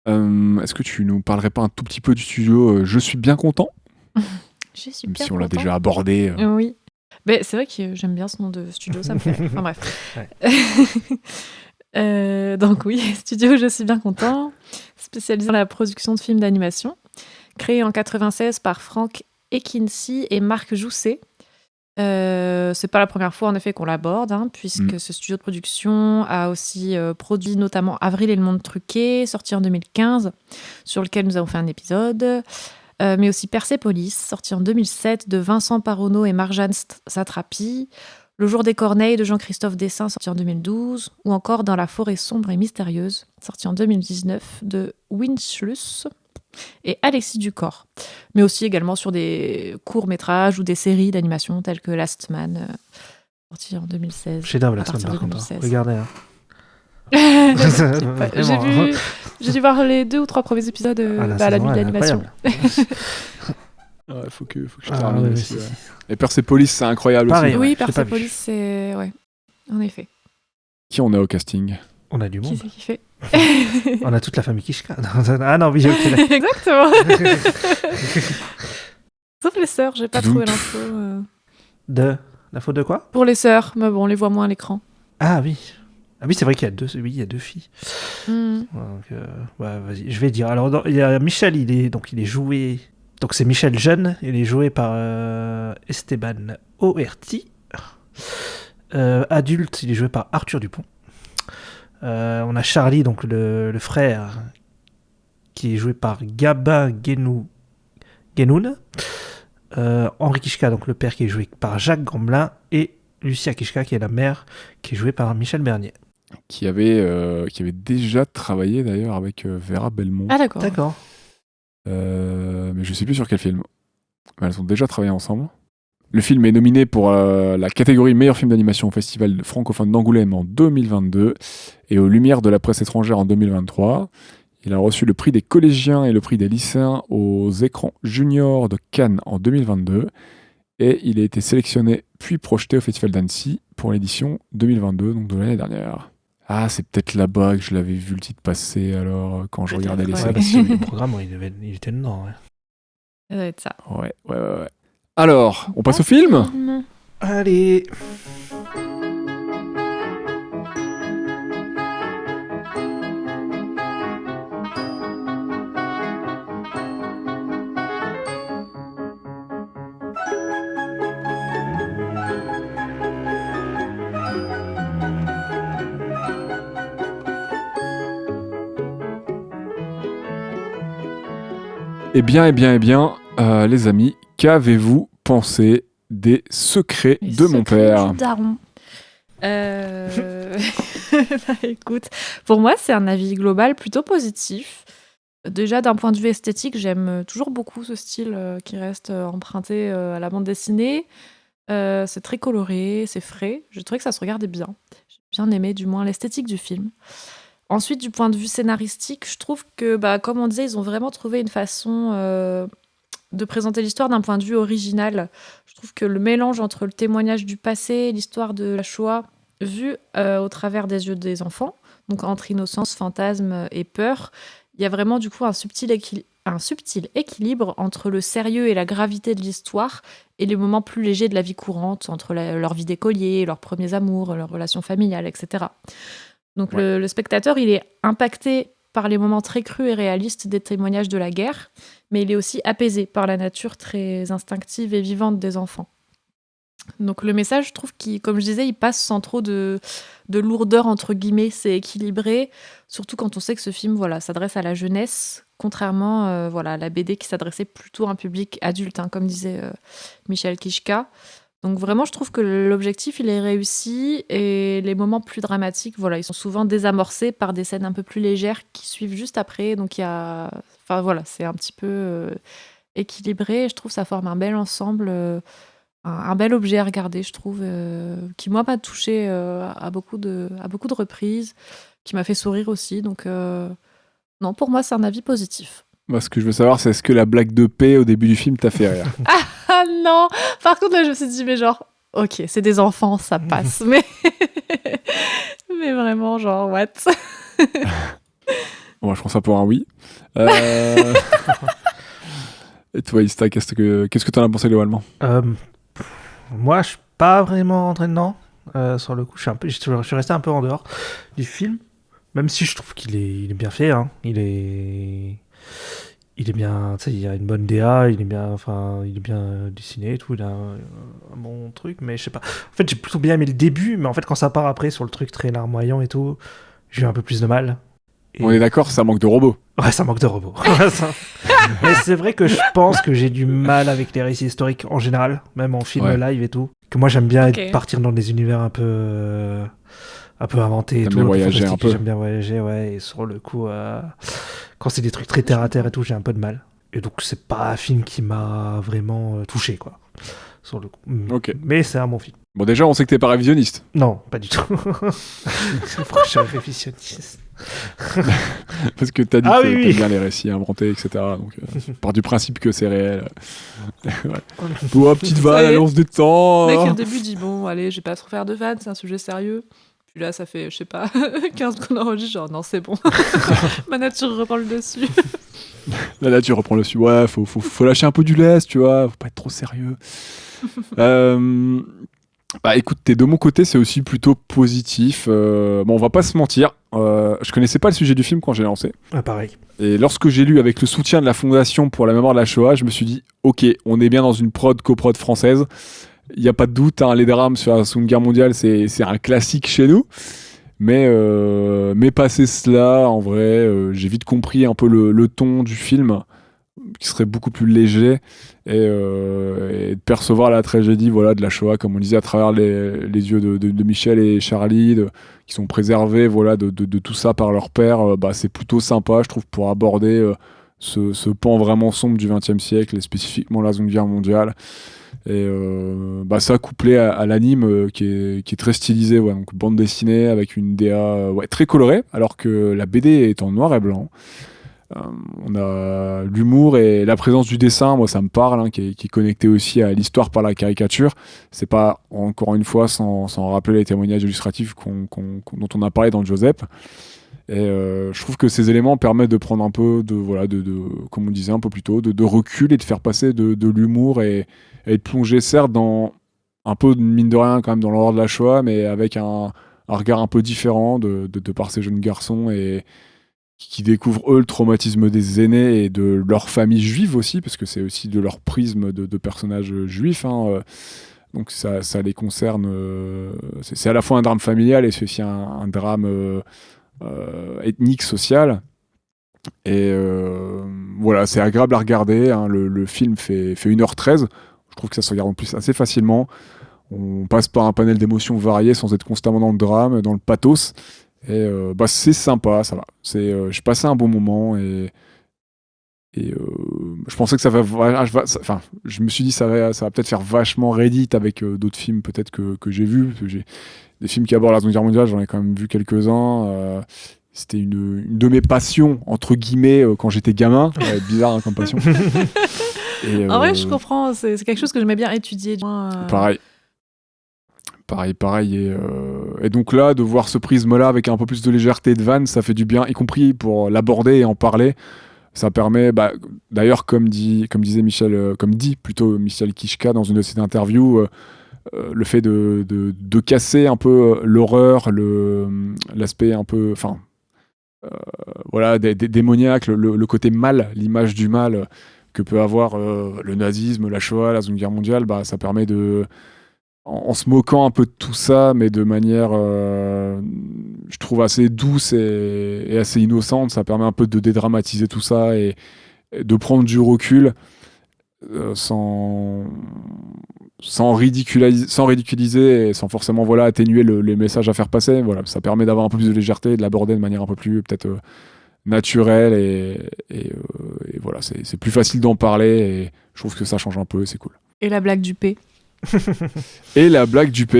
S5: Est-ce que tu nous parlerais pas un tout petit peu du studio Je suis bien content,
S6: Je suis
S5: même
S6: bien
S5: si on l'a
S6: content.
S5: déjà abordé.
S6: Oui. Mais c'est vrai que j'aime bien ce nom de studio, ça me plaît. Enfin bref. Donc oui, studio Je suis bien content, spécialisé dans la production de films d'animation, créé en 96 par Frank Ekinci et Marc Jousset. C'est pas la première fois en effet qu'on l'aborde, puisque ce studio de production a aussi produit notamment Avril et le monde truqué, sorti en 2015, sur lequel nous avons fait un épisode, mais aussi Persépolis, sorti en 2007 de Vincent Paronneau et Marjane Satrapi, Le jour des corneilles de Jean-Christophe Dessin, sorti en 2012, ou encore Dans la forêt sombre et mystérieuse, sorti en 2019 de Winchluss et Alexis Ducor, mais aussi également sur des courts-métrages ou des séries d'animation telles que Last Man, sorti en 2016.
S7: Chef-d'œuvre,
S6: à
S7: la semaine,
S6: partir
S7: par
S6: de
S7: contre.
S6: 2016.
S7: Regardez. Hein.
S6: J'ai dû voir les 2 ou 3 premiers épisodes à la nuit de l'animation.
S5: Ouais, faut que je
S7: Ah,
S5: termine
S7: ouais,
S5: aussi,
S7: si,
S5: ouais.
S7: si.
S5: Et Persépolis, c'est incroyable
S7: Pareil,
S5: aussi.
S7: ouais,
S6: Oui,
S7: je l'ai pas vu.
S6: Persépolis, c'est... Ouais, en effet.
S5: Qui on a au casting
S7: On a du
S6: Qui
S7: monde.
S6: c'est qui fait
S7: On a toute la famille Kishka. Ah non, oui, j'ai ok.
S6: Exactement. Sauf les sœurs, j'ai pas
S5: Donc.
S6: trouvé l'info.
S7: De la faute de quoi?
S6: Pour les sœurs, mais bon, on les voit moins à l'écran.
S7: Ah oui. Ah oui, c'est vrai qu'il y a deux. Oui, il y a 2 filles.
S6: Hmm.
S7: Donc, ouais, vas-y, je vais dire. Alors, il y a Michel, il est joué. Donc, c'est Michel Jeune, il est joué par Esteban Oerti. Adulte, il est joué par Arthur Dupont. On a Charlie, donc le frère, qui est joué par Gabin Guénoun. Henri Kishka, donc le père, qui est joué par Jacques Gamblin. Et Lucia Kishka, qui est la mère, qui est jouée par Michel Bernier.
S5: qui avait déjà travaillé d'ailleurs avec Vera Belmont.
S6: Ah d'accord.
S7: D'accord.
S5: Mais je sais plus sur quel film. Mais elles ont déjà travaillé ensemble. Le film est nominé pour la catégorie meilleur film d'animation au Festival francophone d'Angoulême en 2022 et aux Lumières de la presse étrangère en 2023. Il a reçu le prix des collégiens et le prix des lycéens aux écrans juniors de Cannes en 2022. Et il a été sélectionné puis projeté au Festival d'Annecy pour l'édition 2022, donc de l'année dernière. Ah, c'est peut-être là-bas que je l'avais vu le titre passer alors quand je regardais les
S6: ouais.
S7: Ouais,
S5: séries.
S7: parce que le programme, il était dedans. Ouais.
S6: Ça doit être ça.
S5: Ouais. Alors, on passe au film ?
S7: Allez.
S5: Eh bien, les amis, qu'avez-vous pensé des secrets
S6: Les
S5: de mon
S6: secrets
S5: père
S6: du daron. Bah, écoute, pour moi, c'est un avis global plutôt positif. Déjà, d'un point de vue esthétique, j'aime toujours beaucoup ce style qui reste emprunté à la bande dessinée. C'est très coloré, c'est frais. Je trouvais que ça se regardait bien. J'ai bien aimé, du moins, l'esthétique du film. Ensuite, du point de vue scénaristique, je trouve que, comme on disait, ils ont vraiment trouvé une façon de présenter l'histoire d'un point de vue original. Je trouve que le mélange entre le témoignage du passé et l'histoire de la Shoah, vue au travers des yeux des enfants, donc entre innocence, fantasme et peur, il y a vraiment du coup un subtil équilibre entre le sérieux et la gravité de l'histoire et les moments plus légers de la vie courante, entre leur vie d'écolier, leurs premiers amours, leurs relations familiales, etc. Donc
S5: Ouais.
S6: le spectateur, il est impacté par les moments très crus et réalistes des témoignages de la guerre, mais il est aussi apaisé par la nature très instinctive et vivante des enfants. Donc le message, je trouve qu'il, comme je disais, il passe sans trop de lourdeur, entre guillemets, c'est équilibré, surtout quand on sait que ce film s'adresse à la jeunesse, contrairement à la BD qui s'adressait plutôt à un public adulte, hein, comme disait Michel Kichka. Donc vraiment, je trouve que l'objectif, il est réussi, et les moments plus dramatiques, ils sont souvent désamorcés par des scènes un peu plus légères qui suivent juste après, donc il y a... c'est un petit peu équilibré, et je trouve que ça forme un bel ensemble, un bel objet à regarder, je trouve, qui, moi, m'a touché à beaucoup de reprises, qui m'a fait sourire aussi. Donc, non, pour moi, c'est un avis positif.
S5: Moi, ce que je veux savoir, c'est est-ce que la blague de paix au début du film t'a fait rire?
S6: Ah non! Par contre, là, je me suis dit, mais genre, ok, c'est des enfants, ça passe. mais vraiment, genre, what?
S5: Bon, je prends ça pour un oui. Et toi, Ista, qu'est-ce que t'en as pensé globalement?
S7: Moi, je suis pas vraiment rentré dedans. Sur le coup, je suis resté un peu en dehors du film, même si je trouve qu'il est bien fait. Hein. Il est bien, tu sais, il y a une bonne DA, il est bien dessiné et tout, il a un bon truc, mais je sais pas. En fait, j'ai plutôt bien aimé le début, mais en fait, quand ça part après sur le truc très larmoyant et tout, j'ai eu un peu plus de mal. Et...
S5: On est d'accord, ça manque de robots.
S7: Ouais, ça manque de robots. Mais c'est vrai que je pense que j'ai du mal avec les récits historiques en général, même en film live et tout. Que moi, j'aime bien partir dans des univers un peu inventés et tout.
S5: Voyager un peu.
S7: J'aime bien voyager, ouais. Et sur le coup, quand c'est des trucs très terre à terre et tout, j'ai un peu de mal. Et donc, c'est pas un film qui m'a vraiment touché, quoi. Sur le coup.
S5: Ok.
S7: Mais c'est un bon film.
S5: Bon, déjà, on sait que t'es pas révisionniste.
S7: Non, pas du tout. Pourquoi je suis révisionniste?
S5: Parce que t'as dit que t'aimes bien les récits inventés, etc. Donc, part du principe que c'est réel. Ouais, petite vanne, allez, on se détend.
S6: Le mec, au début, dit bon, allez, je vais pas trop faire de vannes, c'est un sujet sérieux. Puis là, ça fait, je sais pas, 15 qu'on enregistre, genre, non, c'est bon. Ma nature reprend le dessus.
S5: La nature reprend le dessus. Ouais, faut lâcher un peu du lest, tu vois. Faut pas être trop sérieux. Bah écoute, de mon côté, c'est aussi plutôt positif. Bon, on va pas se mentir. Je connaissais pas le sujet du film quand j'ai lancé.
S7: Ah, pareil.
S5: Et lorsque j'ai lu avec le soutien de la Fondation pour la mémoire de la Shoah, je me suis dit, ok, on est bien dans une coprod française. Il n'y a pas de doute, hein, les drames sur la Seconde Guerre mondiale, c'est un classique chez nous. Mais passé cela, en vrai, j'ai vite compris un peu le ton du film, qui serait beaucoup plus léger, et de percevoir la tragédie de la Shoah, comme on disait, à travers les yeux de Michel et Charlie, qui sont préservés de tout ça par leur père. C'est plutôt sympa, je trouve, pour aborder ce pan vraiment sombre du XXe siècle, et spécifiquement la Seconde Guerre mondiale. Et ça couplé à l'anime qui est très stylisé, donc bande dessinée avec une DA très colorée, alors que la BD est en noir et blanc. On a l'humour et la présence du dessin, moi ça me parle, hein, qui est connecté aussi à l'histoire par la caricature. C'est pas, encore une fois, sans rappeler les témoignages illustratifs dont on a parlé dans Joseph. Et je trouve que ces éléments permettent de prendre un peu comme on disait un peu plus tôt, de recul, et de faire passer de l'humour, et de plonger certes dans un peu, mine de rien, quand même, dans l'horreur de la Shoah, mais avec un regard un peu différent de par ces jeunes garçons, et qui découvrent eux le traumatisme des aînés et de leur famille juive aussi, parce que c'est aussi de leur prisme de personnages juifs, hein. Donc ça les concerne. C'est à la fois un drame familial et c'est aussi un drame ethnique, social. Et c'est agréable à regarder, hein. Le film fait 1h13. Je trouve que ça se regarde en plus assez facilement. On passe par un panel d'émotions variées sans être constamment dans le drame, dans le pathos. Et c'est sympa, ça va. J'ai passé un bon moment, et je pensais que ça va. Je me suis dit ça va peut-être faire vachement Reddit avec d'autres films peut-être que j'ai vus. J'ai des films qui abordent la Seconde Guerre mondiale, j'en ai quand même vu quelques-uns. C'était une de mes passions, entre guillemets, quand j'étais gamin. Bizarre, hein, comme passion.
S6: En vrai, je comprends. C'est quelque chose que j'aimais bien étudier.
S5: Pareil. Et donc là, de voir ce prisme-là avec un peu plus de légèreté et de vanne, ça fait du bien, y compris pour l'aborder et en parler. Ça permet, d'ailleurs, comme dit plutôt Michel Kichka dans une de ses interviews, le fait de casser un peu l'horreur, l'aspect un peu, démoniaque, le côté mal, l'image du mal que peut avoir le nazisme, la Shoah, la Seconde Guerre mondiale, ça permet en se moquant un peu de tout ça, mais de manière, je trouve, assez douce et assez innocente. Ça permet un peu de dédramatiser tout ça et de prendre du recul sans ridiculiser et sans forcément atténuer les messages à faire passer. Voilà, ça permet d'avoir un peu plus de légèreté et de l'aborder de manière un peu plus peut-être naturelle et voilà, c'est plus facile d'en parler et je trouve que ça change un peu et c'est cool.
S6: Et la blague du P.
S5: Et la blague du P,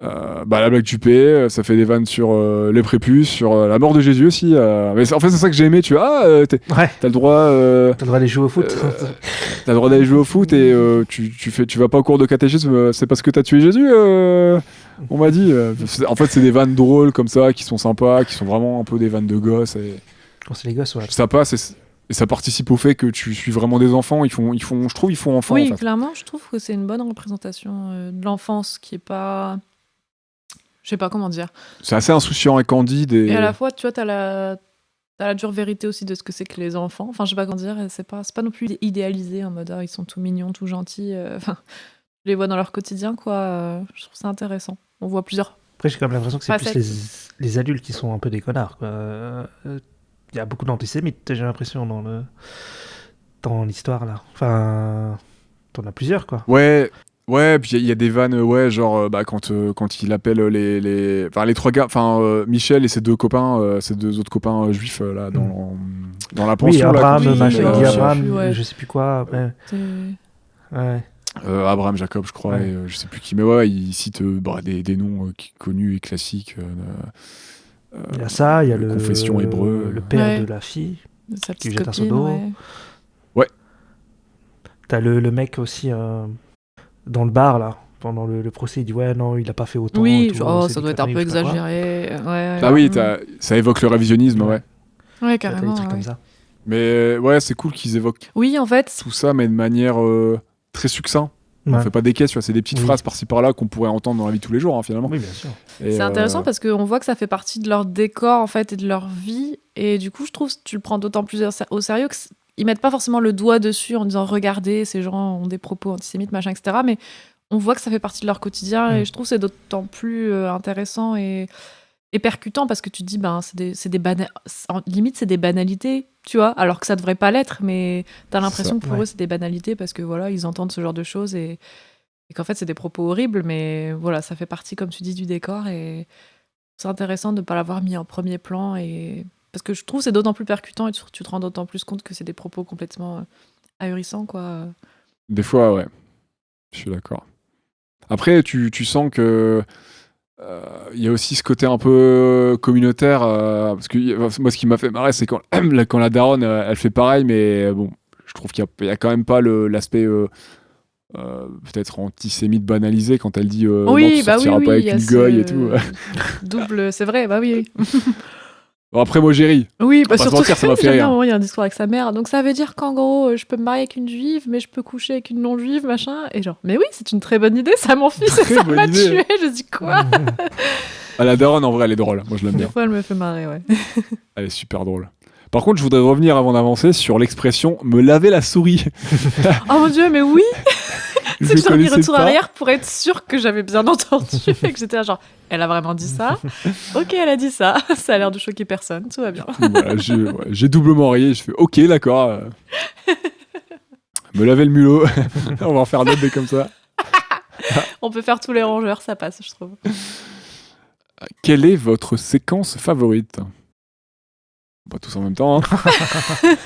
S5: la blague du P, ça fait des vannes sur les prépuces, sur la mort de Jésus aussi. Mais en fait, c'est ça que j'ai aimé. Tu vois, t'as le droit.
S7: T'as le droit d'aller jouer au foot.
S5: T'as le droit d'aller jouer au foot et tu vas pas au cours de catéchisme. C'est parce que t'as tué Jésus. On m'a dit. En fait, c'est des vannes drôles comme ça, qui sont sympas, qui sont vraiment un peu des vannes de gosses. Et
S7: Quand c'est les gosses, ouais.
S5: ça passe. Et ça participe au fait que tu suis vraiment des enfants. Je trouve, ils font enfant.
S6: Oui,
S5: en fait.
S6: clairement, je trouve que c'est une bonne représentation de l'enfance qui est pas. Je sais pas comment dire.
S5: C'est assez insouciant et candide.
S6: Et à la fois, tu vois, t'as la dure vérité aussi de ce que c'est que les enfants. Enfin, je sais pas comment dire. C'est pas non plus idéalisé en mode ils sont tout mignons, tout gentils. Enfin, je les vois dans leur quotidien, quoi. Je trouve ça intéressant. On voit plusieurs.
S7: Après, j'ai quand même l'impression que c'est
S6: Facettes.
S7: plus les adultes qui sont un peu des connards, quoi. Il y a beaucoup d'antisémites, j'ai l'impression, dans l'histoire, là. Enfin, t'en as plusieurs, quoi.
S5: Ouais, puis il y a des vannes, genre quand il appelle les trois gars, Michel et ses deux copains, ses deux autres copains juifs là dans la pension.
S7: Oui, Abraham,
S5: là,
S7: machin, il dit Abraham,
S6: ouais.
S7: je sais plus quoi. Ouais.
S5: Abraham Jacob, je crois,
S7: Ouais.
S5: et je sais plus qui, mais il cite des noms connus et classiques.
S7: Il y a ça, il y a le
S5: Confession hébreu.
S7: le père
S6: Ouais.
S7: de la fille.
S6: Sa
S7: Qui
S6: petite
S7: jette un
S6: copine,
S7: seau d'eau.
S6: ouais.
S7: T'as le mec aussi dans le bar, là. Pendant le procès, il dit ouais, non, il a pas fait autant.
S6: Oui,
S7: et tout, c'est
S6: ça
S7: des
S6: doit être un peu
S7: conneries, je sais pas quoi.
S6: exagéré. Ouais.
S5: Ah oui, ça évoque le révisionnisme, ouais.
S6: Ouais,
S7: T'as des
S6: carrément.
S7: trucs
S6: Ouais.
S7: comme ça.
S5: Mais c'est cool qu'ils évoquent
S6: Oui, en fait,
S5: tout ça, mais de manière très succinct. On
S7: Ouais.
S5: fait pas des caisses, tu vois, c'est des petites
S7: Oui.
S5: phrases par-ci par-là qu'on pourrait entendre dans la vie de tous les jours, hein, finalement.
S7: Oui, bien sûr.
S5: Et,
S6: c'est intéressant parce qu'on voit que ça fait partie de leur décor en fait et de leur vie. Et du coup, je trouve que tu le prends d'autant plus au sérieux qu'ils mettent pas forcément le doigt dessus en disant regardez, ces gens ont des propos antisémites, machin, etc. Mais on voit que ça fait partie de leur quotidien et je trouve que c'est d'autant plus intéressant et percutant parce que tu te dis limite c'est des banalités, tu vois, alors que ça devrait pas l'être, mais t'as l'impression
S5: Ça,
S6: que pour eux c'est des banalités parce que voilà, ils entendent ce genre de choses et qu'en fait c'est des propos horribles, mais voilà, ça fait partie, comme tu dis, du décor et c'est intéressant de ne pas l'avoir mis en premier plan et parce que je trouve que c'est d'autant plus percutant et tu te rends d'autant plus compte que c'est des propos complètement ahurissants, quoi.
S5: Des fois, ouais. Je suis d'accord. Après, tu sens que il y a aussi ce côté un peu communautaire, parce que moi, ce qui m'a fait marrer, c'est quand la daronne, elle fait pareil, mais bon, je trouve qu'il y a quand même pas l'aspect peut-être antisémite banalisé quand elle dit non, tu sortiras pas avec
S6: il y a
S5: une goye et tout.
S6: Double, c'est vrai, bah oui.
S5: Bon, après, moi, j'ai ri.
S6: Oui,
S5: On va pas se
S6: surtout
S5: mentir, ça m'a fait
S6: j'aime bien,
S5: rire.
S6: à un moment, il y a un discours avec sa mère. Donc ça veut dire qu'en gros, je peux me marier avec une juive, mais je peux coucher avec une non-juive, machin. Et genre, mais oui, c'est une très bonne idée, ça mon fils,
S5: Très
S6: ça
S5: bonne
S6: m'a
S5: idée.
S6: tué. Je dis quoi?
S5: Ah, la daronne, en vrai, elle est drôle. Moi, je l'aime
S6: Des
S5: bien.
S6: fois, elle me fait marrer, ouais.
S5: Elle est super drôle. Par contre, je voudrais revenir avant d'avancer sur l'expression « me laver la souris ».
S6: Oh mon dieu, mais oui! C'est que j'ai remis
S5: connaissais
S6: retour
S5: pas.
S6: arrière pour être sûr que j'avais bien entendu et que j'étais là, genre, elle a vraiment dit ça? Ok, elle a dit ça. Ça a l'air de choquer personne, tout va bien.
S5: Voilà, j'ai doublement ri. Je fais ok, d'accord. Me laver le mulot. On va en faire d'autres des comme ça.
S6: On peut faire tous les rongeurs, ça passe, je trouve.
S5: Quelle est votre séquence favorite? Pas tous en même temps. Hein.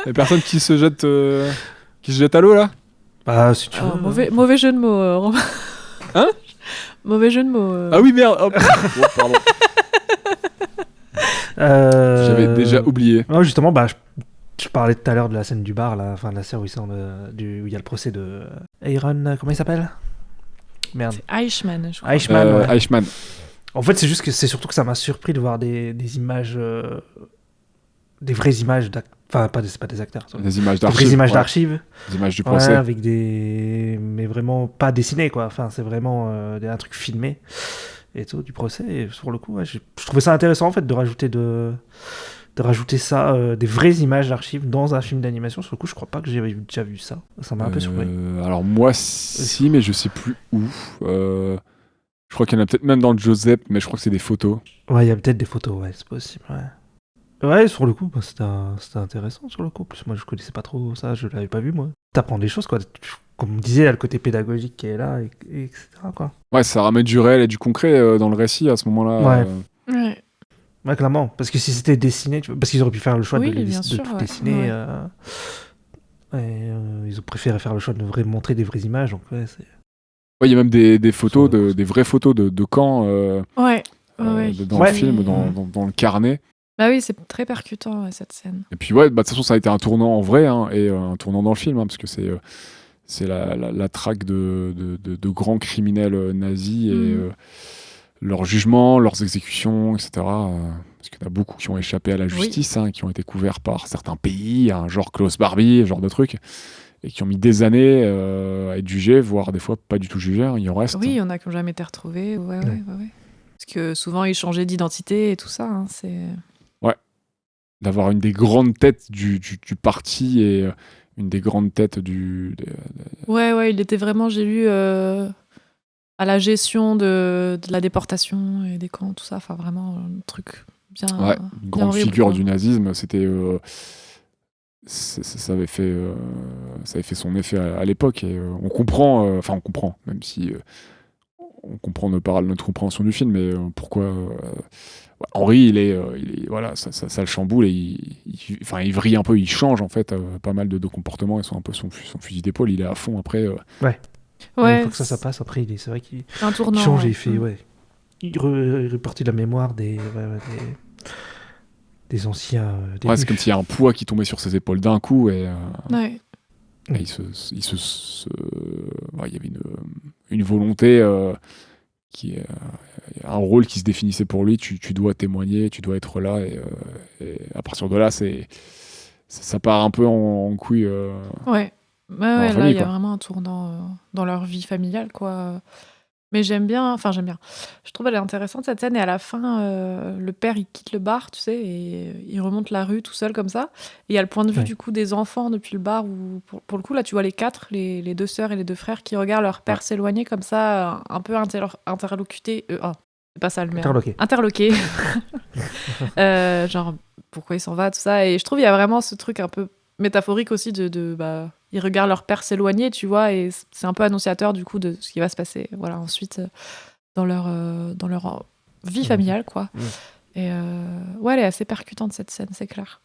S5: Les personnes qui se jettent à l'eau là.
S7: Bah, si tu
S6: Oh,
S7: veux.
S6: mauvais jeu de mots, Romain.
S5: Hein?
S6: Mauvais jeu de mots.
S5: Ah oui merde. Oh, pardon. J'avais déjà oublié.
S7: Non, justement, bah, je parlais tout à l'heure de la scène du bar, là, enfin de la scène où il y a le procès de Aaron, comment il s'appelle? Merde.
S6: C'est Eichmann, je crois.
S7: Eichmann, ouais.
S5: Eichmann.
S7: En fait, c'est surtout que ça m'a surpris de voir des images, des vraies images enfin c'est pas des acteurs,
S5: Des images
S7: des
S5: d'archives.
S7: vraies images
S5: ouais.
S7: d'archives,
S5: Des images du
S7: ouais,
S5: procès.
S7: avec mais vraiment pas dessinées, quoi. Enfin, c'est vraiment un truc filmé et tout du procès. Et sur le coup, ouais, je trouvais ça intéressant en fait de rajouter de rajouter ça, des vraies images d'archives dans un film d'animation. Sur le coup, je crois pas que j'ai déjà vu ça. Ça m'a un peu surpris.
S5: Alors moi, si, mais je sais plus où. Je crois qu'il y en a peut-être même dans le Joseph, mais je crois que c'est des photos.
S7: Ouais, il y a peut-être des photos, ouais, c'est possible, ouais. Ouais, sur le coup, bah, c'était intéressant, sur le coup. En plus, moi, je connaissais pas trop ça, je l'avais pas vu, moi. T'apprends des choses, quoi. Comme on disait, il y a le côté pédagogique qui est là, etc., quoi.
S5: Ouais, ça ramène du réel et du concret dans le récit à ce moment-là.
S7: Ouais.
S6: Ouais.
S7: Ouais, clairement. Parce que si c'était dessiné, parce qu'ils auraient pu faire le choix
S6: Oui,
S7: de
S6: bien sûr,
S7: tout
S6: ouais.
S7: dessiner.
S6: Ouais.
S7: Ils ont préféré faire le choix de montrer des vraies images, donc ouais, c'est...
S5: Ouais, il y a même des photos, des vraies photos de camps
S6: Ouais.
S5: dans le film, dans le carnet.
S6: Bah oui, c'est très percutant, ouais, cette scène.
S5: Et puis ouais, de toute façon, ça a été un tournant en vrai, hein, et un tournant dans le film, hein, parce que c'est la traque de grands criminels nazis et leur jugement, leurs exécutions, etc. Parce qu'il y en a beaucoup qui ont échappé à la justice, hein, qui ont été couverts par certains pays, hein, genre Klaus Barbie, ce genre de trucs, et qui ont mis des années à être jugés, voire des fois pas du tout jugés, hein, il en reste.
S6: Oui, il y en a qui n'ont jamais été retrouvés. Ouais. Parce que souvent, ils changeaient d'identité et tout ça. Hein, c'est...
S5: Ouais. D'avoir une des grandes têtes du parti et une des grandes têtes
S6: Ouais, il était vraiment, j'ai lu, à la gestion de la déportation et des camps, tout ça. Enfin, vraiment, un truc bien.
S5: Ouais, une grande
S6: horrible,
S5: figure
S6: quoi.
S5: du nazisme. C'était. Ça avait fait son effet à l'époque. Et on comprend, même si on comprend notre compréhension du film, mais pourquoi. Henri, il est voilà, ça le chamboule et il vrille un peu, il change en fait pas mal de comportements, ils sont un peu son fusil d'épaule, il est à fond après.
S7: Ouais.
S6: Ouais,
S7: Une fois que ça passe, après, c'est vrai qu'il
S6: c'est un tournant.
S7: change et
S6: ouais.
S7: il fait, il repartit de la mémoire des anciens.
S5: Ouais,
S7: débuts.
S5: c'est comme s'il y a un poids qui tombait sur ses épaules d'un coup et
S6: Ouais.
S5: il y avait une volonté qui un rôle qui se définissait pour lui. Tu dois témoigner, tu dois être là et à partir de là, ça part un peu en couille.
S6: Ouais,
S5: famille,
S6: là, il y a
S5: quoi.
S6: vraiment un tournant dans leur vie familiale, quoi. Mais j'aime bien. Je trouve elle est intéressante, cette scène. Et à la fin, le père, il quitte le bar, tu sais, et il remonte la rue tout seul, comme ça. Et il y a le point de vue, du coup, des enfants depuis le bar, où, pour le coup, là, tu vois les quatre, les deux sœurs et les deux frères, qui regardent leur père s'éloigner, comme ça, un peu interlocuté. C'est pas ça le merde. Interloqué. Genre, pourquoi il s'en va, tout ça. Et je trouve il y a vraiment ce truc un peu métaphorique aussi ils regardent leur père s'éloigner, tu vois, et c'est un peu annonciateur du coup de ce qui va se passer, voilà, ensuite dans leur vie familiale, quoi. Et elle est assez percutante, cette scène, c'est clair.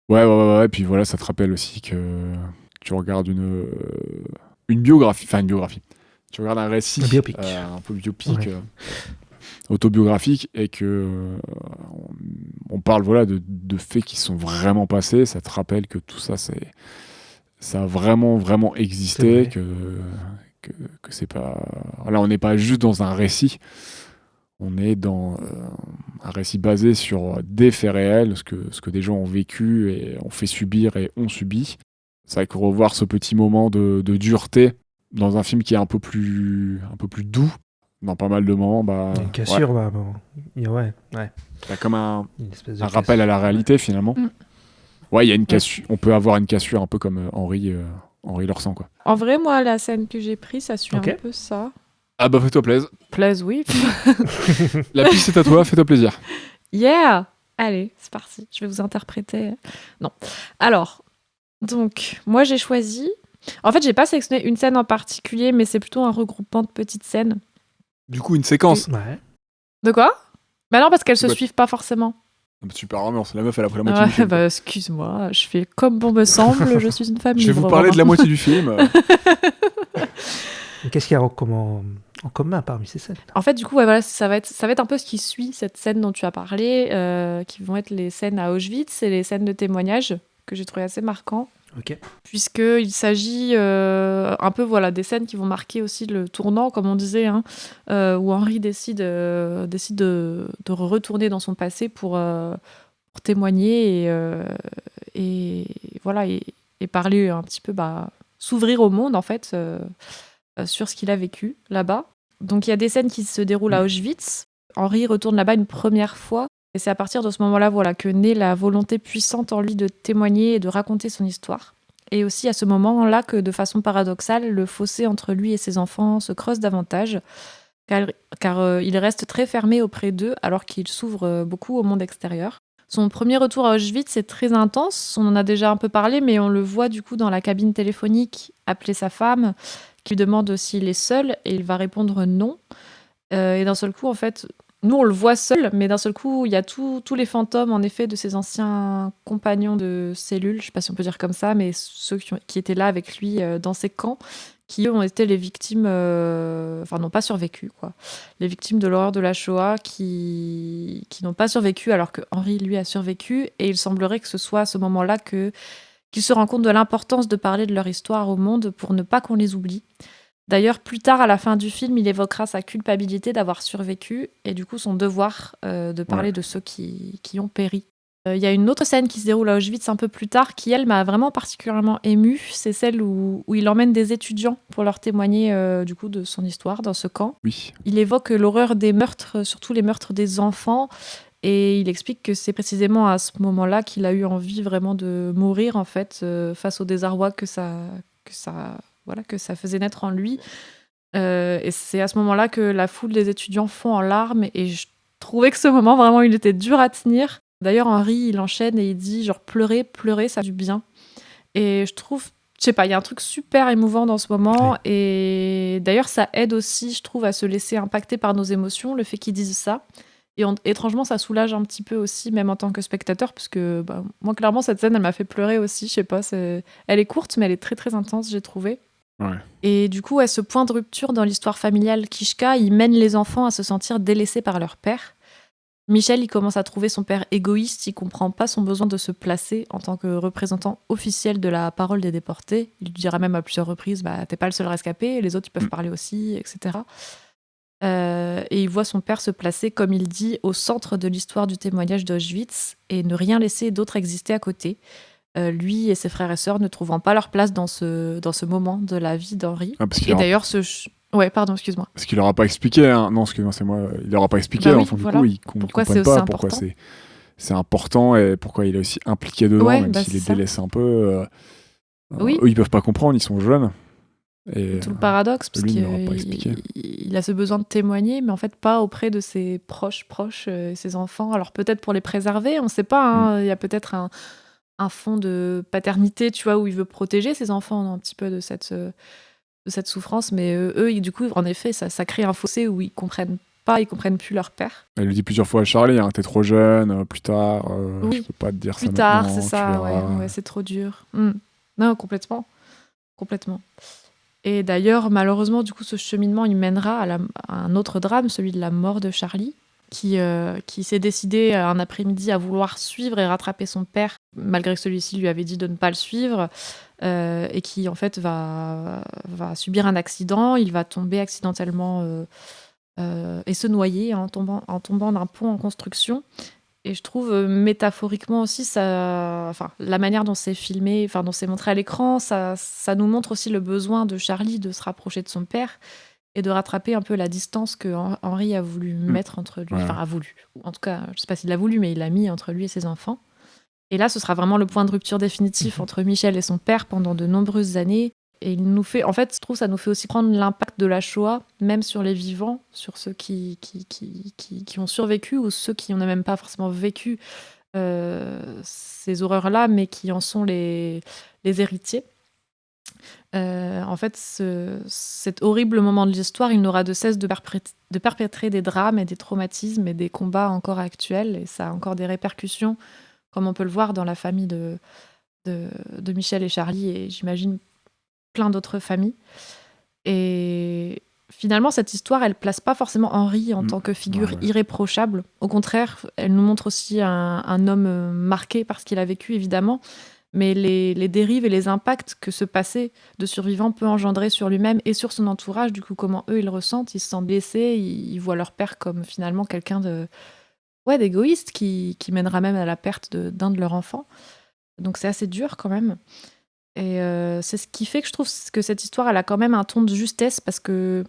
S5: Ouais, puis voilà, ça te rappelle aussi que tu regardes une biographie, tu regardes un récit
S7: Un biopic.
S5: un peu biopic, autobiographique, et que on parle de faits qui sont vraiment passés. Ça te rappelle que tout ça, ça a vraiment existé, que c'est pas... Là, on n'est pas juste dans un récit, on est dans un récit basé sur des faits réels, ce que des gens ont vécu et ont fait subir et ont subi. C'est vrai que revoir ce petit moment de dureté dans un film qui est un peu plus doux, dans pas mal de moments,
S7: Une cassure, il y
S5: a comme un
S7: espèce de
S5: rappel à la réalité, finalement. Ouais, il y a une cassure. On peut avoir une cassure un peu comme Henri Lorsan, quoi.
S6: En vrai, moi, la scène que j'ai prise, ça suit
S7: Ok.
S6: un peu ça.
S5: Ah bah, fais-toi plaisir.
S6: Plaise, oui.
S5: La piste est à toi, fais-toi plaisir.
S6: Yeah! Allez, c'est parti. Je vais vous interpréter. Non. Alors, donc, moi, j'ai choisi... En fait, j'ai pas sélectionné une scène en particulier, mais c'est plutôt un regroupement de petites scènes.
S5: Du coup, une séquence.
S7: Ouais.
S6: De quoi? Bah non, parce qu'elles se
S5: Ouais.
S6: suivent pas forcément.
S5: Super ambiance, la meuf, elle a pris la moitié du film.
S6: Bah, excuse-moi, je fais comme bon me semble, je suis une famille.
S5: Je vais vous parler de la moitié du film.
S7: Et qu'est-ce qu'il y a en commun parmi ces scènes?
S6: En fait, du coup, voilà, ça va être un peu ce qui suit cette scène dont tu as parlé, qui vont être les scènes à Auschwitz et les scènes de témoignage que j'ai trouvé assez marquants.
S7: Ok.
S6: Puisqu'il s'agit un peu des scènes qui vont marquer aussi le tournant, comme on disait, où Henri décide de retourner dans son passé pour témoigner et parler un petit peu, s'ouvrir au monde en fait sur ce qu'il a vécu là-bas. Donc il y a des scènes qui se déroulent à Auschwitz. Henri retourne là-bas une première fois Et c'est à partir de ce moment-là que naît la volonté puissante en lui de témoigner et de raconter son histoire. Et aussi à ce moment-là que, de façon paradoxale, le fossé entre lui et ses enfants se creuse davantage, car il reste très fermé auprès d'eux alors qu'il s'ouvre beaucoup au monde extérieur. Son premier retour à Auschwitz est très intense, on en a déjà un peu parlé, mais on le voit du coup dans la cabine téléphonique appeler sa femme, qui lui demande s'il est seul, et il va répondre non. Et d'un seul coup, en fait, nous on le voit seul, mais d'un seul coup, il y a tous les fantômes, en effet, de ses anciens compagnons de cellule, je sais pas si on peut dire comme ça, mais ceux qui étaient là avec lui dans ces camps, qui eux ont été les victimes, enfin n'ont pas survécu, quoi. Les victimes de l'horreur de la Shoah qui n'ont pas survécu, alors que Henri, lui, a survécu. Et il semblerait que ce soit à ce moment-là qu'il se rend compte de l'importance de parler de leur histoire au monde pour ne pas qu'on les oublie. D'ailleurs, plus tard, à la fin du film, il évoquera sa culpabilité d'avoir survécu et du coup son devoir de parler de ceux qui ont péri. Il y a une autre scène qui se déroule à Auschwitz un peu plus tard qui, elle, m'a vraiment particulièrement émue. C'est celle où il emmène des étudiants pour leur témoigner du coup de son histoire dans ce camp.
S5: Oui.
S6: Il évoque l'horreur des meurtres, surtout les meurtres des enfants, et il explique que c'est précisément à ce moment-là qu'il a eu envie vraiment de mourir, en fait, face au désarroi que ça faisait naître en lui. Et c'est à ce moment-là que la foule des étudiants fond en larmes, et je trouvais que ce moment, vraiment, il était dur à tenir. D'ailleurs, Henri, il enchaîne et il dit genre pleurer, ça fait du bien. Et je trouve, je sais pas, il y a un truc super émouvant dans ce moment. Ouais. Et d'ailleurs, ça aide aussi, je trouve, à se laisser impacter par nos émotions, le fait qu'ils disent ça. Et étrangement, ça soulage un petit peu aussi, même en tant que spectateur, parce que moi, clairement, cette scène, elle m'a fait pleurer aussi. Je sais pas, elle est courte, mais elle est très très intense, j'ai trouvé.
S5: Ouais.
S6: Et du coup, à ce point de rupture dans l'histoire familiale, Kishka, il mène les enfants à se sentir délaissés par leur père. Michel, il commence à trouver son père égoïste, il comprend pas son besoin de se placer en tant que représentant officiel de la parole des déportés. Il lui dira même à plusieurs reprises, t'es pas le seul rescapé, les autres ils peuvent parler aussi, etc. Et il voit son père se placer, comme il dit, au centre de l'histoire du témoignage d'Auschwitz et ne rien laisser d'autre exister à côté. Lui et ses frères et sœurs ne trouvant pas leur place dans ce moment de la vie d'Henri. Et d'ailleurs, Ouais, pardon, excuse-moi.
S5: Parce qu'il leur a pas expliqué, hein. Non, excuse-moi, c'est moi. Il leur a pas expliqué,
S6: oui,
S5: enfin,
S6: voilà.
S5: Du coup, ils
S6: pourquoi
S5: comprennent
S6: c'est
S5: pas
S6: aussi
S5: pourquoi
S6: important.
S5: c'est important et pourquoi il est aussi impliqué dedans, même s'il les délaisse un peu.
S6: Oui.
S5: Eux, ils peuvent pas comprendre, ils sont jeunes. Et
S6: tout le paradoxe, parce
S5: qu'il
S6: a ce besoin de témoigner, mais en fait pas auprès de ses proches, ses enfants. Alors peut-être pour les préserver, on sait pas, hein. Il y a peut-être un fond de paternité, tu vois, où il veut protéger ses enfants un petit peu de cette souffrance, mais eux, du coup, en effet, ça crée un fossé où ils comprennent plus leur père.
S5: Elle lui dit plusieurs fois à Charlie, hein, t'es trop jeune, plus tard,
S6: oui.
S5: je peux pas te dire
S6: plus
S5: ça
S6: tard,
S5: maintenant,
S6: c'est ça, ouais, c'est trop dur. Non, complètement. Et d'ailleurs, malheureusement, du coup, ce cheminement, il mènera à un autre drame, celui de la mort de Charlie, qui s'est décidé un après-midi à vouloir suivre et rattraper son père, malgré que celui-ci lui avait dit de ne pas le suivre, et qui, en fait, va subir un accident. Il va tomber accidentellement et se noyer en tombant d'un pont en construction. Et je trouve métaphoriquement aussi, la manière dont c'est filmé, dont c'est montré à l'écran, ça nous montre aussi le besoin de Charlie de se rapprocher de son père et de rattraper un peu la distance que Henri a voulu mettre entre lui. Enfin, a voulu. En tout cas, je sais pas s'il l'a voulu, mais il l'a mis entre lui et ses enfants. Et là, ce sera vraiment le point de rupture définitif entre Michel et son père pendant de nombreuses années. Et il nous fait, en fait, je trouve, ça nous fait aussi prendre l'impact de la Shoah, même sur les vivants, sur ceux qui ont survécu ou ceux qui n'ont même pas forcément vécu ces horreurs-là, mais qui en sont les héritiers. En fait, cet horrible moment de l'histoire, il n'aura de cesse de perpétrer des drames et des traumatismes et des combats encore actuels, et ça a encore des répercussions, comme on peut le voir dans la famille de Michel et Charlie, et j'imagine plein d'autres familles. Et finalement, cette histoire, elle place pas forcément Henri en tant que figure irréprochable. Au contraire, elle nous montre aussi un homme marqué par ce qu'il a vécu, évidemment, mais les dérives et les impacts que ce passé de survivant peut engendrer sur lui-même et sur son entourage, du coup, comment eux, ils le ressentent, ils se sentent blessés, ils voient leur père comme finalement quelqu'un d'égoïste qui mènera même à la perte d'un de leurs enfants. Donc c'est assez dur quand même. Et c'est ce qui fait que je trouve que cette histoire, elle a quand même un ton de justesse, parce que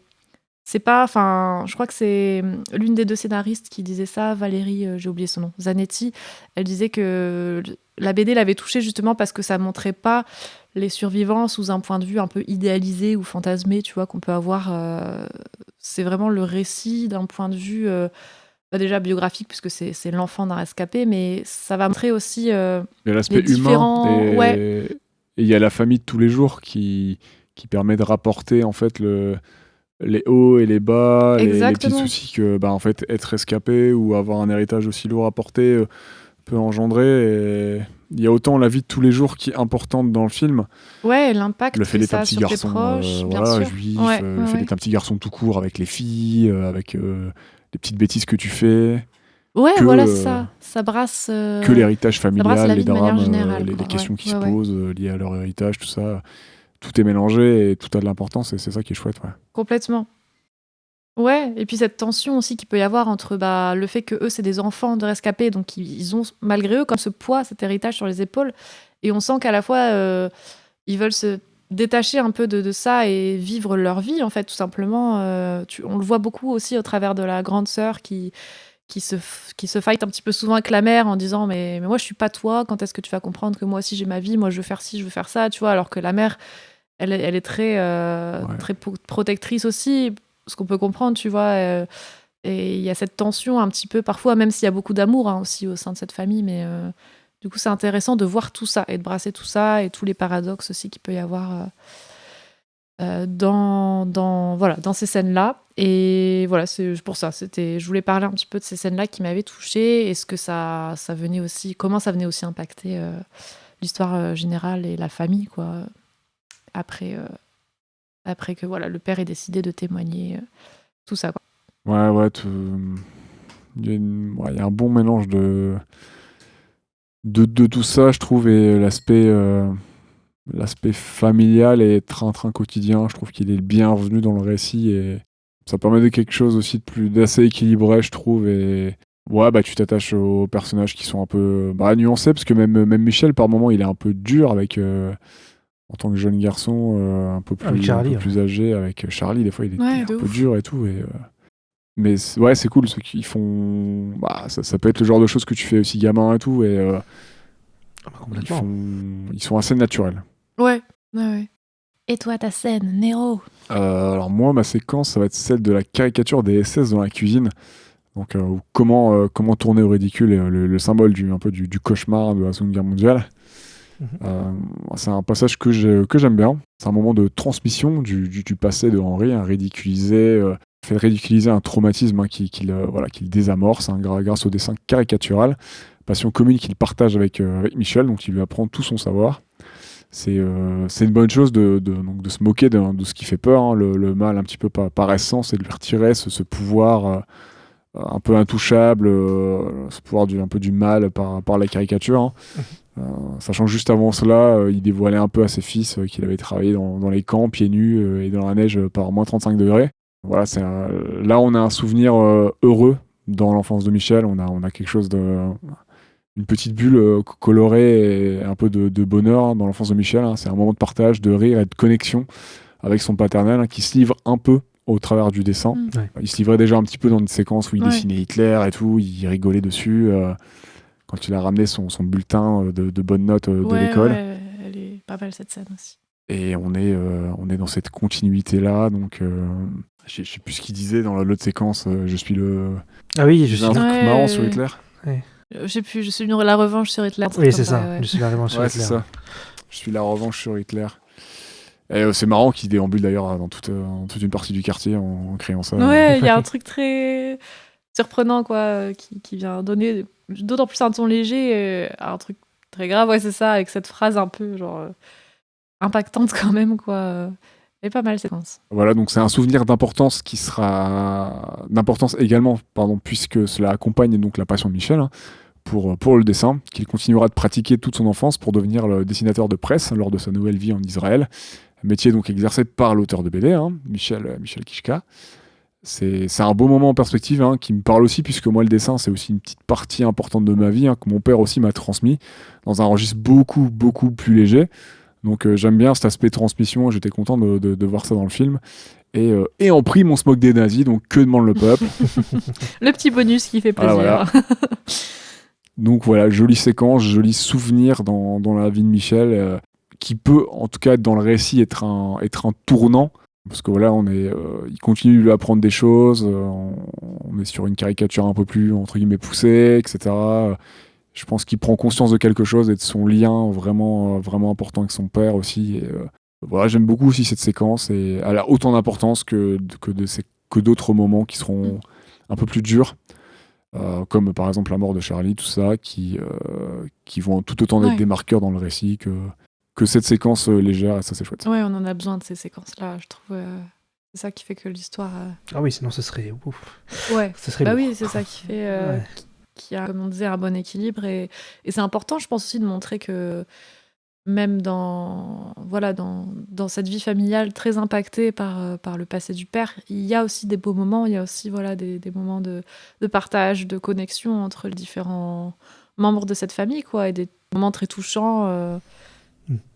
S6: c'est pas, enfin, je crois que c'est l'une des 2 scénaristes qui disait ça, Valérie, j'ai oublié son nom, Zanetti. Elle disait que la BD l'avait touchée justement parce que ça montrait pas les survivants sous un point de vue un peu idéalisé ou fantasmé, tu vois, qu'on peut avoir. C'est vraiment le récit d'un point de vue déjà biographique, puisque c'est l'enfant d'un rescapé, mais ça va montrer aussi
S5: Il y a l'aspect
S6: les différents...
S5: humain
S6: Ouais,
S5: et il y a la famille de tous les jours qui permet de rapporter en fait les hauts et les bas, les petits
S6: exactement.
S5: soucis que en fait être rescapé ou avoir un héritage aussi lourd à porter peut engendrer. Et il y a autant la vie de tous les jours qui est importante dans le film,
S6: Ouais, l'impact
S5: le fait
S6: que
S5: d'être
S6: ça
S5: un
S6: a
S5: petit
S6: sur tes
S5: garçon
S6: proches, bien
S5: voilà,
S6: sûr.
S5: juif,
S6: Ouais,
S5: le
S6: ouais,
S5: fait
S6: ouais.
S5: d'être un petit garçon tout court avec les filles, avec les petites bêtises que tu fais,
S6: Ouais,
S5: que,
S6: voilà, c'est ça. Ça brasse...
S5: que l'héritage
S6: brasse
S5: familial,
S6: la
S5: les
S6: vie de manière
S5: drames,
S6: générale,
S5: les
S6: quoi.
S5: questions
S6: Ouais,
S5: qui se
S6: ouais, ouais.
S5: posent liées à leur héritage, tout ça. Tout est mélangé et tout a de l'importance et c'est ça qui est chouette. Ouais.
S6: Complètement. Ouais, et puis cette tension aussi qu'il peut y avoir entre le fait que eux c'est des enfants de rescapés, donc ils ont malgré eux comme ce poids, cet héritage sur les épaules, et on sent qu'à la fois ils veulent se détacher un peu de ça et vivre leur vie en fait, tout simplement. On le voit beaucoup aussi au travers de la grande sœur qui se fight un petit peu souvent avec la mère en disant mais moi je suis pas toi, quand est-ce que tu vas comprendre que moi aussi j'ai ma vie, moi je veux faire ci, je veux faire ça, tu vois, alors que la mère elle est très, très protectrice aussi, ce qu'on peut comprendre, tu vois. Et il y a cette tension un petit peu, parfois, même s'il y a beaucoup d'amour aussi au sein de cette famille. Mais du coup, c'est intéressant de voir tout ça et de brasser tout ça et tous les paradoxes aussi qu'il peut y avoir dans ces scènes-là. Et voilà, c'est pour ça. Je voulais parler un petit peu de ces scènes-là qui m'avaient touchée et ce que ça venait aussi, comment ça venait aussi impacter l'histoire générale et la famille, quoi. Après que voilà, le père ait décidé de témoigner, tout ça, quoi.
S5: Ouais, il y a un bon mélange de tout ça, je trouve, et l'aspect familial et train-train quotidien, je trouve qu'il est bienvenu dans le récit et ça permet de quelque chose aussi d'assez équilibré, je trouve. Et ouais, tu t'attaches aux personnages qui sont un peu nuancés, parce que même Michel, par moment, il est un peu dur avec. En tant que jeune garçon, un peu plus âgé, avec Charlie, des fois il est un peu dur et tout. Mais c'est cool, ceux qui font. Ça peut être le genre de choses que tu fais aussi gamin et tout. Et ils sont assez naturels.
S6: Ouais. Et toi, ta scène, Nero?
S5: Alors, moi, ma séquence, ça va être celle de la caricature des SS dans la cuisine. Donc, comment tourner au ridicule, le symbole un peu du cauchemar de la Seconde Guerre mondiale. C'est un passage que j'aime bien. C'est un moment de transmission du passé de Henri, fait ridiculiser un traumatisme qu'il désamorce grâce au dessin caricatural, passion commune qu'il partage avec Michel, donc il lui apprend tout son savoir. C'est une bonne chose de se moquer de ce qui fait peur, le mal un petit peu par essence, et de lui retirer ce pouvoir un peu intouchable, ce pouvoir un peu du mal par la caricature. Sachant que juste avant cela, il dévoilait un peu à ses fils qu'il avait travaillé dans les camps, pieds nus et dans la neige par moins 35 degrés. Voilà, là on a un souvenir heureux dans l'enfance de Michel. On a quelque chose une petite bulle colorée et un peu de bonheur dans l'enfance de Michel. C'est un moment de partage, de rire et de connexion avec son paternel qui se livre un peu au travers du dessin.
S7: Ouais.
S5: Il se livrait déjà un petit peu dans une séquence où il dessinait Hitler et tout, il rigolait dessus. Quand il a ramené son bulletin de bonnes notes de l'école.
S6: Ouais, elle est pas mal cette scène aussi.
S5: Et on est dans cette continuité-là, donc je sais plus ce qu'il disait dans l'autre séquence, je suis le...
S7: Ah oui, je suis
S5: un truc
S6: Ouais.
S5: marrant sur Hitler.
S6: Je sais plus, je suis la revanche sur Hitler.
S7: Oui, c'est ça, je suis la revanche sur
S5: Ouais,
S7: Hitler.
S5: c'est ça. Je suis la revanche sur Hitler. Et c'est marrant qu'il déambule d'ailleurs dans toute une partie du quartier en créant ça.
S6: Ouais, il y a un truc très surprenant, quoi, qui vient donner d'autant plus un ton léger à un truc très grave. Ouais, c'est ça, avec cette phrase un peu genre impactante quand même, quoi. Et pas mal séquence.
S5: Voilà, donc c'est un souvenir d'importance également, puisque cela accompagne donc la passion de Michel pour le dessin, qu'il continuera de pratiquer toute son enfance pour devenir le dessinateur de presse lors de sa nouvelle vie en Israël. Métier donc exercé par l'auteur de BD, Michel Kishka. C'est un beau moment en perspective qui me parle aussi, puisque moi le dessin c'est aussi une petite partie importante de ma vie que mon père aussi m'a transmis dans un registre beaucoup beaucoup plus léger. Donc j'aime bien cet aspect transmission, j'étais content de voir ça dans le film. Et en prime, on se moque des nazis, donc que demande le peuple?
S6: Le petit bonus qui fait plaisir.
S5: Voilà. Donc voilà, jolie séquence, joli souvenir dans la vie de Michel, qui peut, en tout cas, être dans le récit, être un tournant. Parce que voilà, il continue de lui apprendre des choses, on est sur une caricature un peu plus, entre guillemets, poussée, etc. Je pense qu'il prend conscience de quelque chose et de son lien vraiment, vraiment important avec son père aussi. Et, voilà, j'aime beaucoup aussi cette séquence et elle a autant d'importance que d'autres moments qui seront un peu plus durs. Comme par exemple la mort de Charlie, tout ça, qui vont tout autant être des marqueurs dans le récit que cette séquence légère, et ça c'est chouette.
S6: Ouais, on en a besoin de ces séquences-là, je trouve. C'est ça qui fait que l'histoire...
S7: Ah oui, sinon ce serait ouf.
S6: Ouais,
S7: Ce serait
S6: bah
S7: lourd.
S6: oui, c'est ça qui fait... qui a, comme on disait, un bon équilibre. Et c'est important, je pense aussi, de montrer que même dans cette vie familiale très impactée par le passé du père, il y a aussi des beaux moments, il y a aussi des moments de partage, de connexion entre les différents membres de cette famille, quoi, et des moments très touchants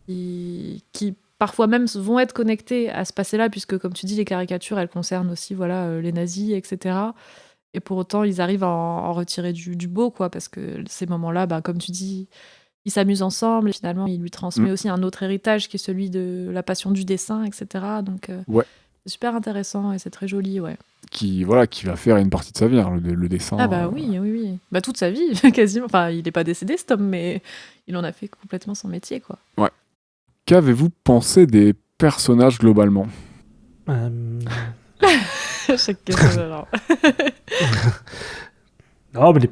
S6: qui parfois même vont être connectés à ce passé-là, puisque, comme tu dis, les caricatures, elles concernent aussi les nazis, etc. Et pour autant, ils arrivent à en retirer du beau, quoi, parce que ces moments-là, comme tu dis, ils s'amusent ensemble, et finalement, il lui transmet aussi un autre héritage qui est celui de la passion du dessin, etc. Donc, c'est super intéressant et c'est très joli, ouais.
S5: Qui va faire une partie de sa vie, hein, le dessin.
S6: Ah bah oui. Bah toute sa vie, quasiment. Enfin, il n'est pas décédé, cet homme, mais il en a fait complètement son métier, quoi.
S5: Ouais. Qu'avez-vous pensé des personnages globalement?
S6: Chaque question, alors.
S7: Non, mais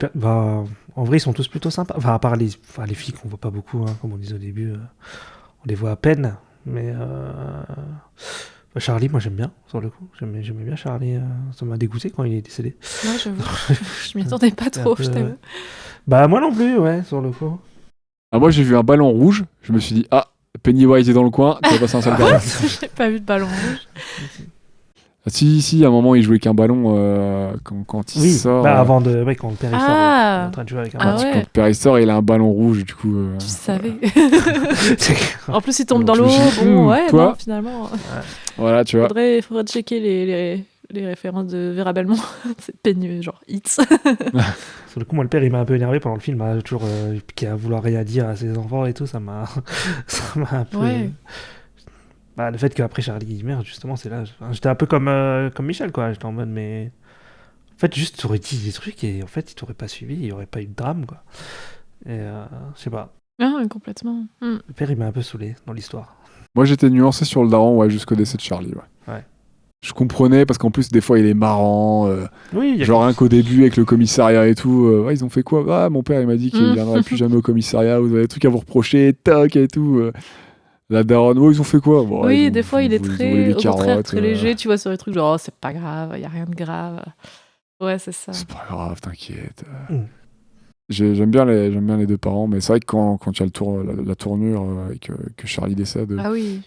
S7: en vrai, ils sont tous plutôt sympas. Enfin, à part les filles qu'on voit pas beaucoup, hein, comme on disait au début, on les voit à peine. Mais Charlie, moi j'aime bien, sur le coup. J'aimais bien Charlie. Ça m'a dégoûté quand il est décédé.
S6: Moi, j'avoue, je m'y attendais pas trop, je t'avoue.
S7: Bah, moi non plus, ouais, sur le coup.
S5: Ah, moi j'ai vu un ballon rouge, je me suis dit, Pennywise est dans le coin, tu vas passer un sale quart d'heure.
S6: J'ai pas vu de ballon rouge.
S5: Si, à un moment il jouait qu'un ballon quand il sort.
S7: Avant de. Ouais, quand le père il sort, il est en train de jouer avec un ballon.
S5: Quand le père il sort, il a un ballon rouge, du coup.
S6: Tu savais. En plus, il tombe dans l'eau.
S5: Toi
S6: non, finalement.
S5: Voilà, tu vois.
S6: Faudrait checker les références de Vera Belmont. C'est peigneux, genre hits.
S7: Sur le coup, moi, le père, il m'a un peu énervé pendant le film, toujours qui a vouloir rien dire à ses enfants et tout, ça m'a un peu.
S6: Ouais.
S7: Le fait qu'après Charlie meurt, justement, c'est là. J'étais un peu comme Michel, quoi. J'étais en mode, mais. En fait, juste, t'aurais dit des trucs et en fait, il t'aurait pas suivi, il y aurait pas eu de drame, quoi. Et je sais pas.
S6: Ah, complètement.
S7: Le père, il m'a un peu saoulé dans l'histoire.
S5: Moi, j'étais nuancé sur le daron, jusqu'au décès de Charlie,
S7: ouais.
S5: Je comprenais parce qu'en plus, des fois, il est marrant.
S7: Oui,
S5: genre, rien qu'au début, avec le commissariat et tout, ils ont fait quoi? Mon père, il m'a dit qu'il viendrait plus jamais au commissariat, vous avez des trucs à vous reprocher, toc et tout. La daronne, ils ont fait quoi?
S6: Oui, des fois, il est très, au contraire, très léger, tu vois, sur les trucs genre, c'est pas grave, il y a rien de grave. Ouais, c'est ça.
S5: C'est pas grave, t'inquiète. J'aime bien les deux parents, mais c'est vrai que quand il y a la tournure et que Charlie décède,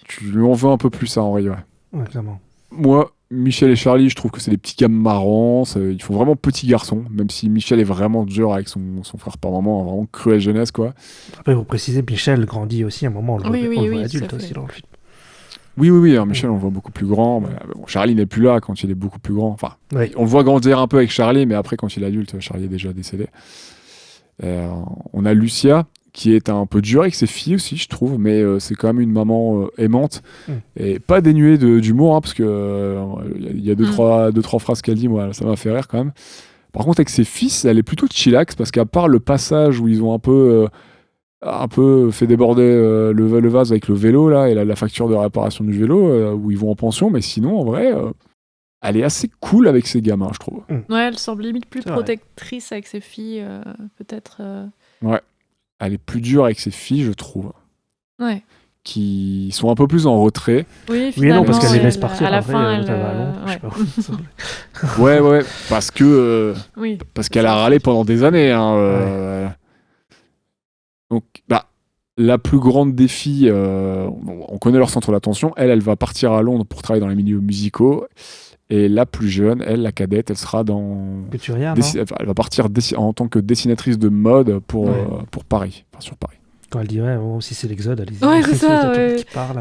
S5: tu lui en veux un peu plus, ça, en vrai,
S7: Ouais, clairement.
S5: Moi, Michel et Charlie, je trouve que c'est des petits gars marrants, ils font vraiment petits garçons, même si Michel est vraiment dur avec son frère par moment, vraiment cruelle jeunesse, quoi.
S7: Après, vous précisez, Michel grandit aussi à un moment, on le voit adulte aussi dans le film.
S5: Oui, Michel, on le voit beaucoup plus grand. Mais, Charlie n'est plus là quand il est beaucoup plus grand. Enfin, on le voit grandir un peu avec Charlie, mais après, quand il est adulte, Charlie est déjà décédé. On a Lucia, qui est un peu dure avec ses filles aussi, je trouve, mais c'est quand même une maman aimante et pas dénuée d'humour, parce que il y a deux trois phrases qu'elle dit, moi, ça m'a fait rire quand même. Par contre, avec ses fils, elle est plutôt chillax, parce qu'à part le passage où ils ont un peu fait déborder le vase avec le vélo là, et la facture de réparation du vélo, où ils vont en pension, mais sinon, en vrai, elle est assez cool avec ses gamins, je trouve.
S6: Ouais, elle semble limite plus protectrice avec ses filles, peut-être.
S5: Ouais. Elle est plus dure avec ses filles, je trouve.
S6: Ouais.
S5: Qui sont un peu plus en retrait.
S6: Oui, finalement.
S7: Oui, non, parce qu'elle les laisse partir.
S6: À la fin,
S7: elle va à Londres, je sais pas.
S5: Ouais, parce que parce qu'elle a râlé pendant des années. Donc, la plus grande des filles, on connaît leur centre d'attention. Elle va partir à Londres pour travailler dans les milieux musicaux. Et la plus jeune, elle, la cadette, elle sera dans...
S7: Couturière,
S5: elle va partir en tant que dessinatrice de mode pour Paris, enfin sur Paris.
S7: Quand elle dit, ouais, bon, si c'est l'Exode, allez-y.
S6: Ouais, c'est ça,
S7: tout le monde
S6: ouais.
S7: qui parle.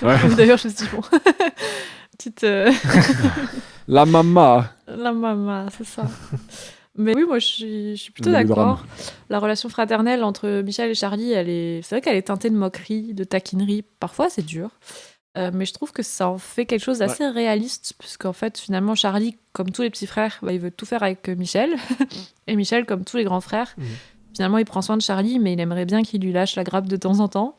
S5: Ouais.
S6: D'ailleurs, je me suis dit, bon. Petite.
S5: La mama.
S6: La maman, c'est ça. Mais oui, moi, je suis plutôt
S5: Le mélodrame.
S6: d'accord. La relation fraternelle entre Michel et Charlie, c'est vrai qu'elle est teintée de moquerie, de taquinerie. Parfois, c'est dur. Mais je trouve que ça en fait quelque chose d'assez réaliste, puisqu'en fait, finalement, Charlie, comme tous les petits frères, il veut tout faire avec Michel. Et Michel, comme tous les grands frères, finalement, il prend soin de Charlie, mais il aimerait bien qu'il lui lâche la grappe de temps en temps.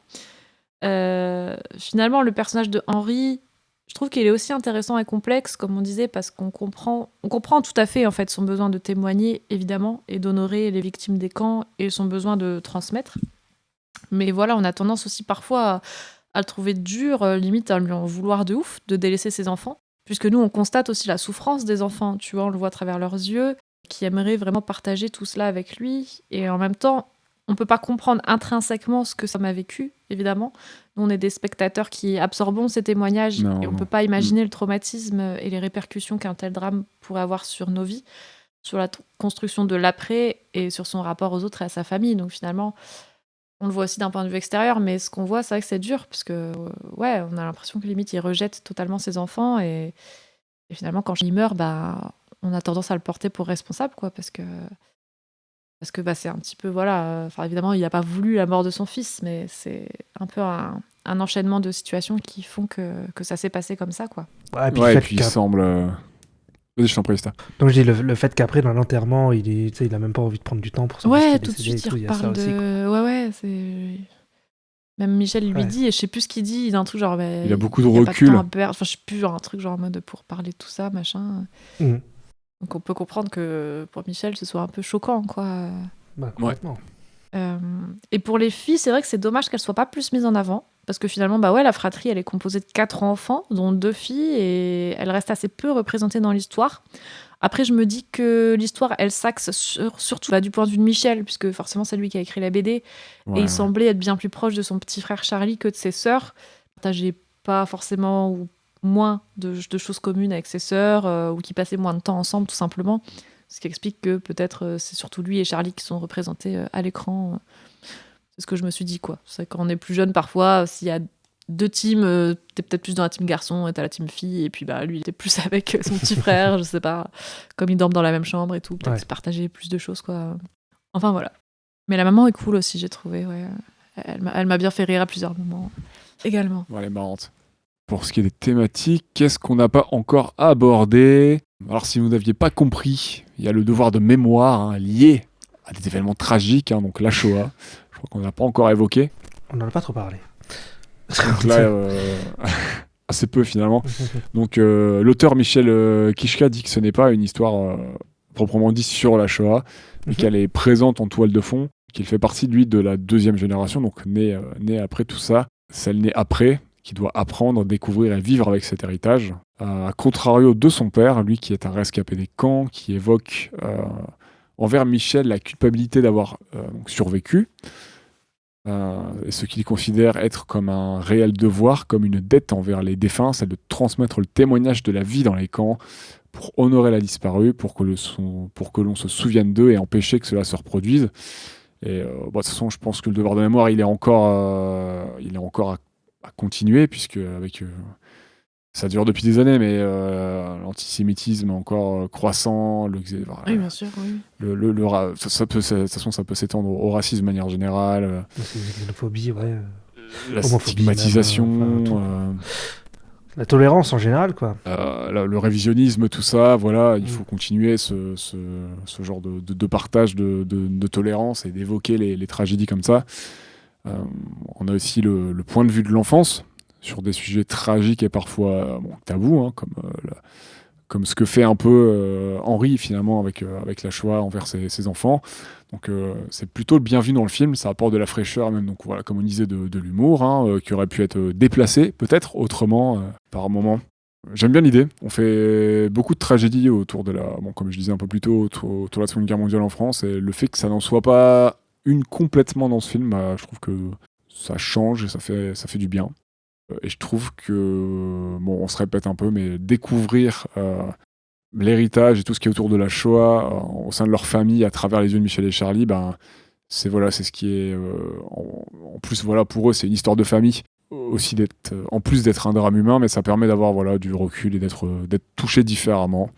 S6: Finalement, le personnage de Henri, je trouve qu'il est aussi intéressant et complexe, comme on disait, parce qu'on comprend tout à fait en fait son besoin de témoigner, évidemment, et d'honorer les victimes des camps et son besoin de transmettre. Mais voilà, on a tendance aussi parfois à le trouver dur, limite à lui en vouloir de ouf, de délaisser ses enfants, puisque nous, on constate aussi la souffrance des enfants, tu vois, on le voit à travers leurs yeux, qui aimeraient vraiment partager tout cela avec lui, et en même temps, on peut pas comprendre intrinsèquement ce que ça m'a vécu, évidemment. Nous, on est des spectateurs qui absorbons ces témoignages et on peut pas imaginer le traumatisme et les répercussions qu'un tel drame pourrait avoir sur nos vies, sur la construction de l'après et sur son rapport aux autres et à sa famille. Donc finalement, on le voit aussi d'un point de vue extérieur, mais ce qu'on voit, c'est vrai que c'est dur parce que ouais, on a l'impression que limite il rejette totalement ses enfants et finalement quand il meurt, bah on a tendance à le porter pour responsable, quoi, parce que bah, c'est un petit peu, voilà, évidemment, il n'a pas voulu la mort de son fils, mais c'est un peu un enchaînement de situations qui font que ça s'est passé comme ça, quoi.
S7: Ouais,
S5: Et puis il semble... Vas-y, je t'en prie, Sta.
S7: Donc je dis, le fait qu'après, dans l'enterrement, il a même pas envie de prendre du temps pour son fils qui est
S6: Tout de
S7: décédé
S6: suite,
S7: et tout,
S6: il
S7: y a ça
S6: reparle
S7: aussi, quoi.
S6: de... Ouais, c'est... Même Michel lui dit, et je sais plus ce qu'il dit, il dit un truc genre... Mais
S5: il a beaucoup de
S6: y a pas
S5: recul.
S6: temps à perdre. Enfin, je sais plus, genre un truc genre en mode pour parler de tout ça, machin. Donc on peut comprendre que pour Michel, ce soit un peu choquant, quoi.
S7: Bah, complètement.
S6: Et pour les filles, c'est vrai que c'est dommage qu'elles soient pas plus mises en avant, parce que finalement, bah ouais, la fratrie, elle est composée de 4 enfants, dont 2 filles, et elle reste assez peu représentée dans l'histoire. Après, je me dis que l'histoire, elle s'axe surtout du point de vue de Michel, puisque forcément, c'est lui qui a écrit la BD, et il semblait être bien plus proche de son petit frère Charlie que de ses sœurs. Il partageait pas forcément ou moins de choses communes avec ses sœurs, ou qui passaient moins de temps ensemble, tout simplement. Ce qui explique que peut-être c'est surtout lui et Charlie qui sont représentés à l'écran. C'est ce que je me suis dit, quoi. C'est quand on est plus jeune, parfois, s'il y a 2 teams, t'es peut-être plus dans la team garçon et t'as la team fille, et puis bah lui, il était plus avec son petit frère, je sais pas, comme ils dorment dans la même chambre et tout, peut-être se partager plus de choses, quoi. Enfin, voilà. Mais la maman est cool aussi, j'ai trouvé, ouais. Elle m'a bien fait rire à plusieurs moments, également.
S5: Ouais, elle est marrante. Pour ce qui est des thématiques, qu'est-ce qu'on n'a pas encore abordé ? Alors, si vous n'aviez pas compris, il y a le devoir de mémoire lié à des événements tragiques, donc la Shoah. Je crois qu'on n'a pas encore évoqué.
S7: On n'en a pas trop parlé.
S5: Donc là, assez peu finalement. Donc, l'auteur Michel Kishka dit que ce n'est pas une histoire proprement dit sur la Shoah, mais qu'elle est présente en toile de fond, qu'il fait partie, lui, de la 2e génération, donc né après tout ça. Celle née après, qui doit apprendre, découvrir et vivre avec cet héritage. À contrario de son père, lui qui est un rescapé des camps, qui évoque envers Michel la culpabilité d'avoir survécu, et ce qu'il considère être comme un réel devoir, comme une dette envers les défunts, celle de transmettre le témoignage de la vie dans les camps, pour honorer la disparue, pour que l'on se souvienne d'eux et empêcher que cela se reproduise. Et de toute façon, je pense que le devoir de mémoire, il est encore à continuer, puisque ça dure depuis des années, mais l'antisémitisme encore croissant,
S6: oui, bien sûr, oui.
S5: De toute façon, ça peut s'étendre au racisme de manière générale,
S7: L'homophobie, ouais.
S5: la stigmatisation,
S7: la tolérance en général, quoi.
S5: le révisionnisme, tout ça, voilà, il faut continuer ce genre de partage de tolérance et d'évoquer les tragédies comme ça. On a aussi le point de vue de l'enfance sur des sujets tragiques et parfois tabous, comme ce que fait un peu Henri finalement avec la Shoah envers ses enfants. Donc c'est plutôt le bienvenu dans le film, ça apporte de la fraîcheur même, donc voilà, comme on disait, de l'humour, qui aurait pu être déplacé peut-être autrement par moment. J'aime bien l'idée. On fait beaucoup de tragédies autour de comme je disais un peu plus tôt, autour de la Seconde Guerre mondiale en France, et le fait que ça n'en soit pas une complètement dans ce film, je trouve que ça change et ça fait du bien. Et je trouve que, on se répète un peu, mais découvrir l'héritage et tout ce qui est autour de la Shoah au sein de leur famille à travers les yeux de Michel et Charlie, c'est ce qui est en plus voilà pour eux c'est une histoire de famille aussi en plus d'être un drame humain, mais ça permet d'avoir voilà du recul et d'être touché différemment.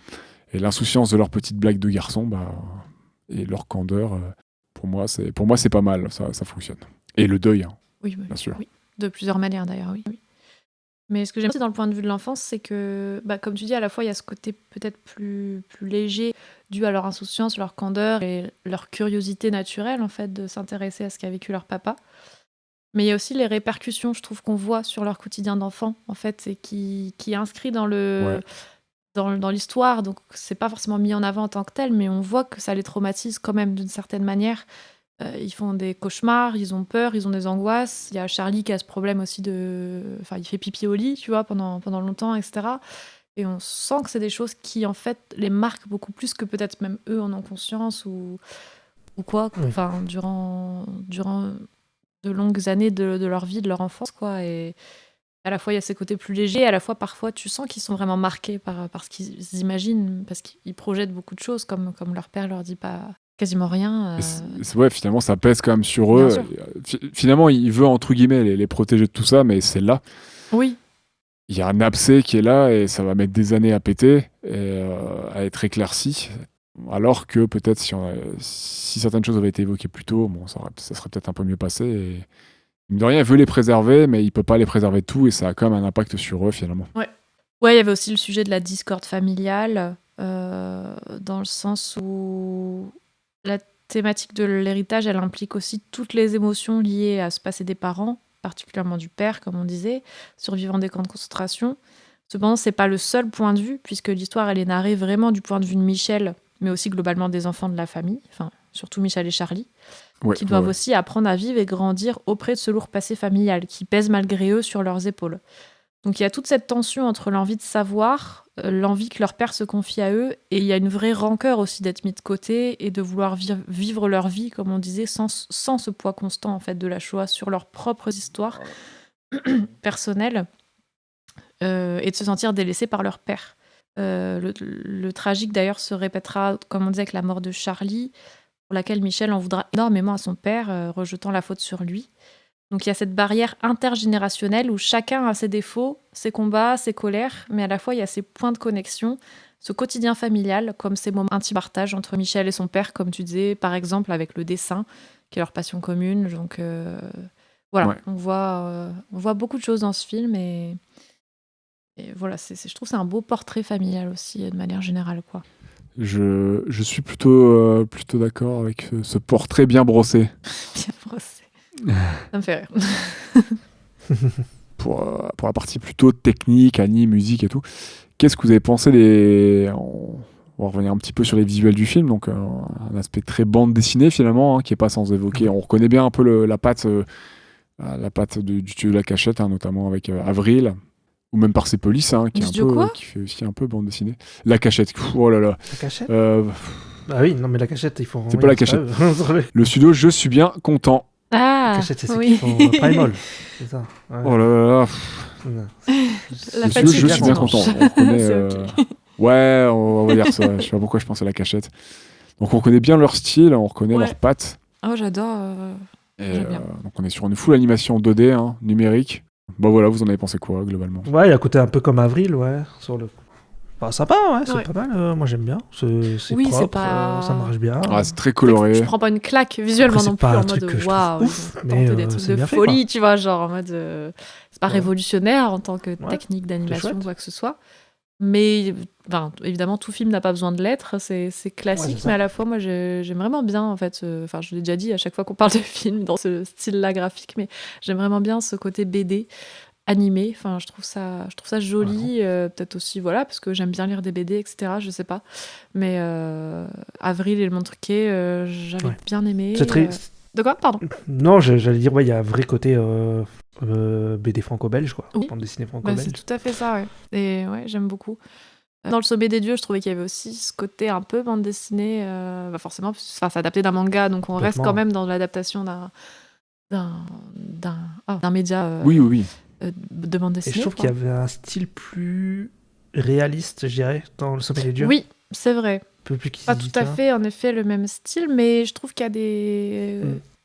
S5: Et l'insouciance de leurs petites blagues de garçons, et leur candeur, pour moi c'est pas mal, ça fonctionne. Et le deuil, hein,
S6: Oui,
S5: bien sûr.
S6: oui. De plusieurs manières d'ailleurs, oui. Mais ce que j'aime aussi dans le point de vue de l'enfance, c'est que, comme tu dis, à la fois il y a ce côté peut-être plus léger, dû à leur insouciance, leur candeur et leur curiosité naturelle en fait de s'intéresser à ce qu'a vécu leur papa. Mais il y a aussi les répercussions, je trouve, qu'on voit sur leur quotidien d'enfant, en fait, et qui est inscrit dans dans l'histoire. Donc, c'est pas forcément mis en avant en tant que tel, mais on voit que ça les traumatise quand même d'une certaine manière. Ils font des cauchemars, ils ont peur, ils ont des angoisses. Il y a Charlie qui a ce problème aussi Enfin, il fait pipi au lit, tu vois, pendant longtemps, etc. Et on sent que c'est des choses qui, en fait, les marquent beaucoup plus que peut-être même eux en ont conscience ou quoi.
S7: Oui.
S6: Enfin, durant de longues années de leur vie, de leur enfance, quoi. Et à la fois, il y a ces côtés plus légers, à la fois, parfois, tu sens qu'ils sont vraiment marqués par ce qu'ils imaginent, parce qu'ils projettent beaucoup de choses, comme leur père leur dit pas quasiment rien.
S5: Ouais, finalement, ça pèse quand même sur eux.
S6: Bien sûr.
S5: Finalement, il veut, entre guillemets, les protéger de tout ça, mais c'est là.
S6: Oui,
S5: Il y a un abcès qui est là et ça va mettre des années à péter et à être éclairci. Alors que peut-être si certaines choses avaient été évoquées plus tôt, ça serait peut-être un peu mieux passé. Et mine de rien, il veut les préserver, mais il peut pas les préserver de tout et ça a quand même un impact sur eux finalement.
S6: Ouais, il y avait aussi le sujet de la discorde familiale, dans le sens où la thématique de l'héritage, elle implique aussi toutes les émotions liées à ce passé des parents, particulièrement du père, comme on disait, survivant des camps de concentration. Cependant, c'est pas le seul point de vue, puisque l'histoire, elle est narrée vraiment du point de vue de Michel, mais aussi globalement des enfants de la famille, enfin, surtout Michel et Charlie, qui doivent aussi apprendre à vivre et grandir auprès de ce lourd passé familial, qui pèse malgré eux sur leurs épaules. Donc il y a toute cette tension entre l'envie de savoir, l'envie que leur père se confie à eux, et il y a une vraie rancœur aussi d'être mis de côté et de vouloir vivre leur vie, comme on disait, sans ce poids constant en fait de la Shoah sur leurs propres histoires personnelles, et de se sentir délaissés par leur père. Le tragique d'ailleurs se répétera, comme on disait, avec la mort de Charlie, pour laquelle Michel en voudra énormément à son père, rejetant la faute sur lui. Donc il y a cette barrière intergénérationnelle où chacun a ses défauts, ses combats, ses colères, mais à la fois il y a ces points de connexion, ce quotidien familial, comme ces moments intimes partage entre Michel et son père, comme tu disais, par exemple avec le dessin, qui est leur passion commune. Donc voilà,
S5: Ouais.
S6: on voit beaucoup de choses dans ce film et voilà, je trouve que c'est un beau portrait familial aussi, de manière générale, quoi.
S5: Je suis plutôt d'accord avec ce portrait bien brossé.
S6: Bien brossé. Ça me fait rire.
S5: Pour la partie plutôt technique, anime, musique et tout. Qu'est-ce que vous avez pensé on va revenir un petit peu sur les visuels du film, donc un aspect très bande dessinée finalement, qui est pas sans évoquer. On reconnaît bien un peu la patte du studio de La Cachette, notamment avec Avril, ou même Persepolis, qui fait aussi un peu bande dessinée. La Cachette, oh là là.
S7: La Cachette
S5: Ah
S7: oui, non mais La Cachette, ils font...
S5: C'est pas La Cachette. Le studio, je suis bien content.
S6: Ah,
S7: La Cachette, c'est ceux
S6: oui.
S7: qui font Primal, c'est ça. Ouais.
S5: Oh là là là.
S6: La
S5: Le
S6: fatigue,
S5: studio, je suis bien
S6: ça
S5: content.
S6: marche.
S5: On reconnaît,
S6: C'est ok.
S5: Ouais, on va dire ça. Je sais pas pourquoi je pense à La Cachette. Donc on reconnaît bien leur style, on reconnaît
S6: Ouais.
S5: leurs pattes.
S6: Oh, j'adore.
S5: Et,
S6: J'aime bien.
S5: donc on est sur une full animation 2D, numérique. Bah voilà, vous en avez pensé quoi globalement?
S7: Ouais, il y a un côté un peu comme Avril, ouais, sur le... Enfin, sympa, ouais, c'est
S6: Ouais.
S7: pas mal, moi j'aime bien. C'est
S6: Oui,
S7: propre,
S6: c'est pas-
S7: ça marche bien.
S5: C'est très coloré.
S6: Je prends pas une claque visuellement
S7: Après, c'est
S6: non plus,
S7: pas un
S6: en
S7: truc
S6: mode
S7: que je trouve
S6: waouh,
S7: ouf,
S6: ils ont
S7: mais,
S6: tenté des trucs
S7: c'est
S6: de
S7: bien fait,
S6: folie, tu vois, genre en mode c'est pas
S7: Ouais.
S6: révolutionnaire en tant que
S7: Ouais,
S6: technique d'animation
S7: chouette.
S6: ou quoi que ce soit. Mais évidemment, tout film n'a pas besoin de l'être, c'est classique,
S7: Ouais, c'est ça.
S6: mais à la fois, moi j'aime vraiment bien en fait. Enfin, je l'ai déjà dit à chaque fois qu'on parle de film dans ce style-là graphique, mais j'aime vraiment bien ce côté BD animé. Enfin, je trouve ça joli. Peut-être aussi, voilà, parce que j'aime bien lire des BD, etc. Je sais pas. Mais Avril et le Montre-Quai, j'avais
S7: Ouais.
S6: bien aimé.
S7: C'est très...
S6: De quoi? Pardon.
S7: Non, j'allais dire, ouais, il y a un vrai côté BD franco-belge, quoi.
S6: Oui.
S7: Bande dessinée
S6: Bah,
S7: franco-belge.
S6: c'est tout à fait ça, ouais. Et ouais, j'aime beaucoup. Dans Le Sommet des Dieux, je trouvais qu'il y avait aussi ce côté un peu bande dessinée, forcément, c'est adapté d'un manga, donc on reste
S7: Complètement.
S6: quand même dans l'adaptation d'un média
S5: Oui.
S6: de bande
S7: Et
S6: dessinée.
S7: je trouve
S6: quoi.
S7: qu'il y avait un style plus réaliste, je dirais, dans Le Sommet des Dieux.
S6: Oui, c'est vrai.
S7: peu plus qui
S6: Pas
S7: se
S6: tout
S7: dit,
S6: à
S7: tiens.
S6: fait, en effet, le même style, mais je trouve qu'il y a des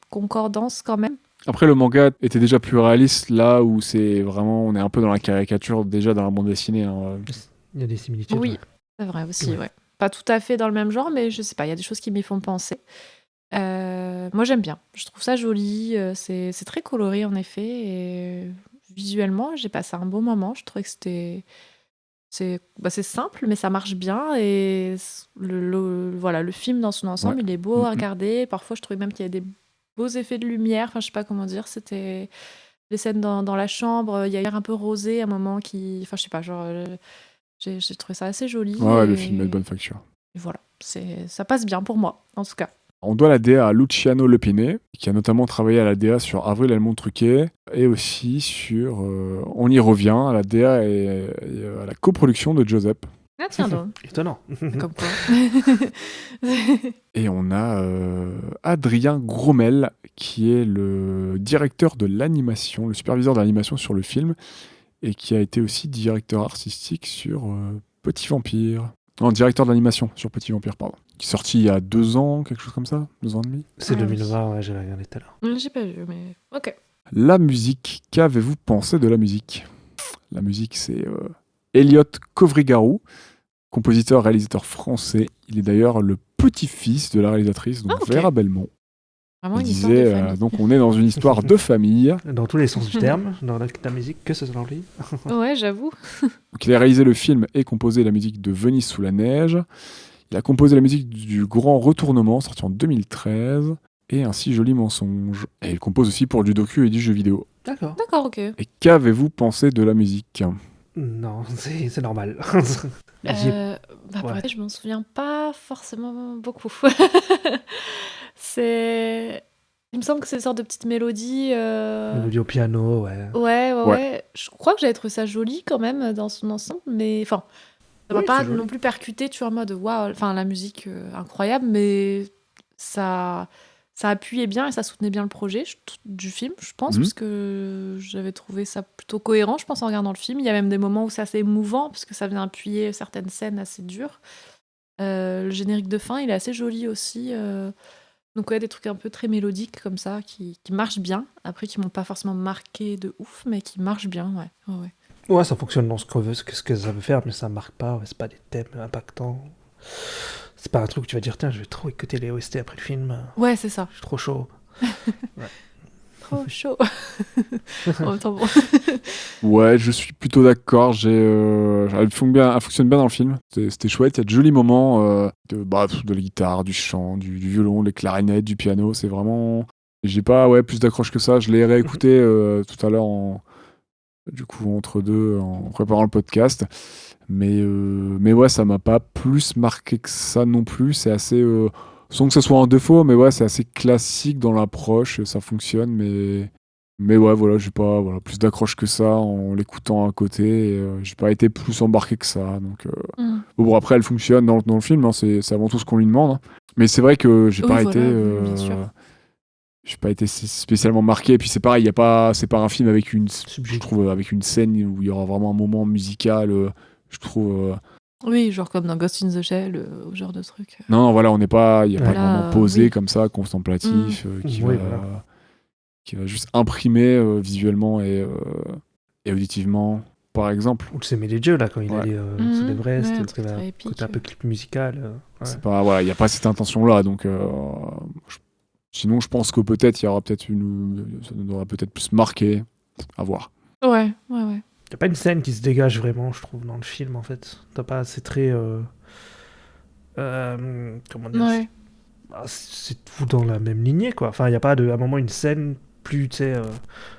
S6: concordances quand même.
S5: Après, le manga était déjà plus réaliste, là où c'est vraiment, on est un peu dans la caricature déjà dans la bande dessinée. Hein.
S7: Il y a des similitudes.
S6: Oui,
S7: ouais.
S6: c'est vrai aussi,
S7: Ouais.
S6: ouais. Pas tout à fait dans le même genre, mais je sais pas, il y a des choses qui m'y font penser. Moi, j'aime bien. Je trouve ça joli. C'est très coloré, en effet. Et visuellement, j'ai passé un bon moment. Je trouvais que c'est simple, mais ça marche bien. Et voilà, le film dans son ensemble,
S5: Ouais.
S6: il est beau à
S5: Mhm.
S6: regarder. Parfois, je trouvais même qu'il y avait des beaux effets de lumière. Enfin, je sais pas comment dire. C'était les scènes dans la chambre. Il y a l'air un peu rosé à un moment qui. Enfin, je sais pas, genre. J'ai trouvé ça assez joli.
S5: Ouais,
S6: et...
S5: le film est de bonne facture.
S6: et voilà, ça passe bien pour moi, en tout cas.
S5: On doit la DA à Luciano Lepine, qui a notamment travaillé à la DA sur Avril et le monde truqué, et aussi sur, on y revient, à la DA et à la coproduction de Giuseppe.
S6: Ah tiens donc,
S7: Étonnant.
S6: comme quoi.
S5: Et on a Adrien Gromel, qui est le directeur de l'animation, le superviseur de l'animation sur le film, et qui a été aussi directeur artistique sur Petit Vampire. Non, directeur de l'animation sur Petit Vampire, pardon. Qui est sorti il y a 2 ans, quelque chose comme ça, 2 ans et demi.
S7: C'est
S6: Ah oui.
S7: 2020, ouais, j'avais regardé tout à l'heure.
S6: J'ai pas vu, mais ok.
S5: La musique, qu'avez-vous pensé de la musique ? La musique, c'est Elliot Kovrigarou, compositeur, réalisateur français. Il est d'ailleurs le petit-fils de la réalisatrice, donc
S6: Ah, ok.
S5: Vera Belmont.
S6: Vraiment
S5: Il
S6: une histoire de
S5: disait,
S6: famille.
S5: donc on est dans une histoire de famille.
S7: Dans tous les sens du terme, dans la musique, que ce soit dans le livre.
S6: Ouais, j'avoue.
S5: Donc, il a réalisé le film et composé la musique de Venise sous la neige. Il a composé la musique du Grand Retournement, sorti en 2013, et Un si joli mensonge. Et il compose aussi pour du docu et du jeu vidéo.
S7: D'accord.
S6: D'accord, ok.
S5: Et qu'avez-vous pensé de la musique ?
S7: Non, c'est normal.
S6: Bah, pour
S7: Ouais.
S6: être, je m'en souviens pas forcément beaucoup. Il me semble que c'est une sorte de petite mélodie.
S7: Mélodie au piano, ouais.
S6: Ouais. Je crois que j'avais trouvé ça joli quand même dans son ensemble, mais enfin, ça m'a
S7: Oui,
S6: pas
S7: c'est joli.
S6: non plus percuté, tu vois, en mode waouh, enfin la musique incroyable, mais ça appuyait bien et ça soutenait bien le projet du film, je pense,
S5: Mhm.
S6: parce que j'avais trouvé ça plutôt cohérent, je pense, en regardant le film. Il y a même des moments où c'est assez émouvant, parce que ça vient appuyer certaines scènes assez dures. Le générique de fin, il est assez joli aussi. Donc ouais, des trucs un peu très mélodiques comme ça, qui marchent bien. Après, qui m'ont pas forcément marqué de ouf, mais qui marchent bien, ouais.
S7: Ouais, ça fonctionne dans ce que ça veut faire, mais ça marque pas. Ouais, c'est pas des thèmes impactants. C'est pas un truc où tu vas dire, tiens, je vais trop écouter les OST après le film.
S6: Ouais, c'est ça.
S7: Je suis trop chaud.
S6: Trop chaud. En même temps, bon.
S5: Ouais, je suis plutôt d'accord. Elle fonctionne bien dans le film. C'était chouette. Il y a de jolis moments de la guitare, du chant, du violon, des clarinettes, du piano. C'est vraiment. J'ai pas plus d'accroche que ça. Je l'ai réécouté tout à l'heure entre deux en préparant le podcast. Mais ouais, ça m'a pas plus marqué que ça non plus. C'est assez. Sans que ce soit un défaut, mais ouais, c'est assez classique dans l'approche. Ça fonctionne, mais ouais, voilà, j'ai pas plus d'accroche que ça en l'écoutant à côté. Et, j'ai pas été plus embarqué que ça. Donc, bon, après, elle fonctionne dans le film. Hein, c'est avant tout ce qu'on lui demande. Hein. Mais c'est vrai que j'ai
S6: Oui,
S5: pas
S6: voilà,
S5: été.
S6: oui, bien sûr.
S5: J'ai pas été spécialement marqué. Et puis c'est pareil, c'est pas un film avec je trouve, avec une scène où il y aura vraiment un moment musical. Je trouve.
S6: Oui, genre comme dans Ghost in the Shell, ou genre de truc.
S5: Non, voilà, il n'y a pas de
S6: Voilà,
S5: moment posé
S6: oui.
S5: comme ça, contemplatif, qui
S7: Oui,
S5: va. Qui va juste imprimer visuellement et auditivement, par exemple.
S7: Ou le Sémé des Dieux, là, quand il
S5: Ouais.
S7: allait sous l'Everest,
S6: Ouais, un
S7: le
S6: truc très épique.
S7: côté un peu clip musical. Ouais.
S5: C'est pas, voilà, il n'y a pas cette intention-là, donc sinon je pense que peut-être il y aura peut-être ça nous aura peut-être plus marqué, à voir.
S6: Ouais.
S7: Y a pas une scène qui se dégage vraiment, je trouve, dans le film, en fait. C'est très... comment dire
S6: Ouais.
S7: c'est tout dans la même lignée, quoi. Enfin, y a pas à un moment une scène plus, tu sais...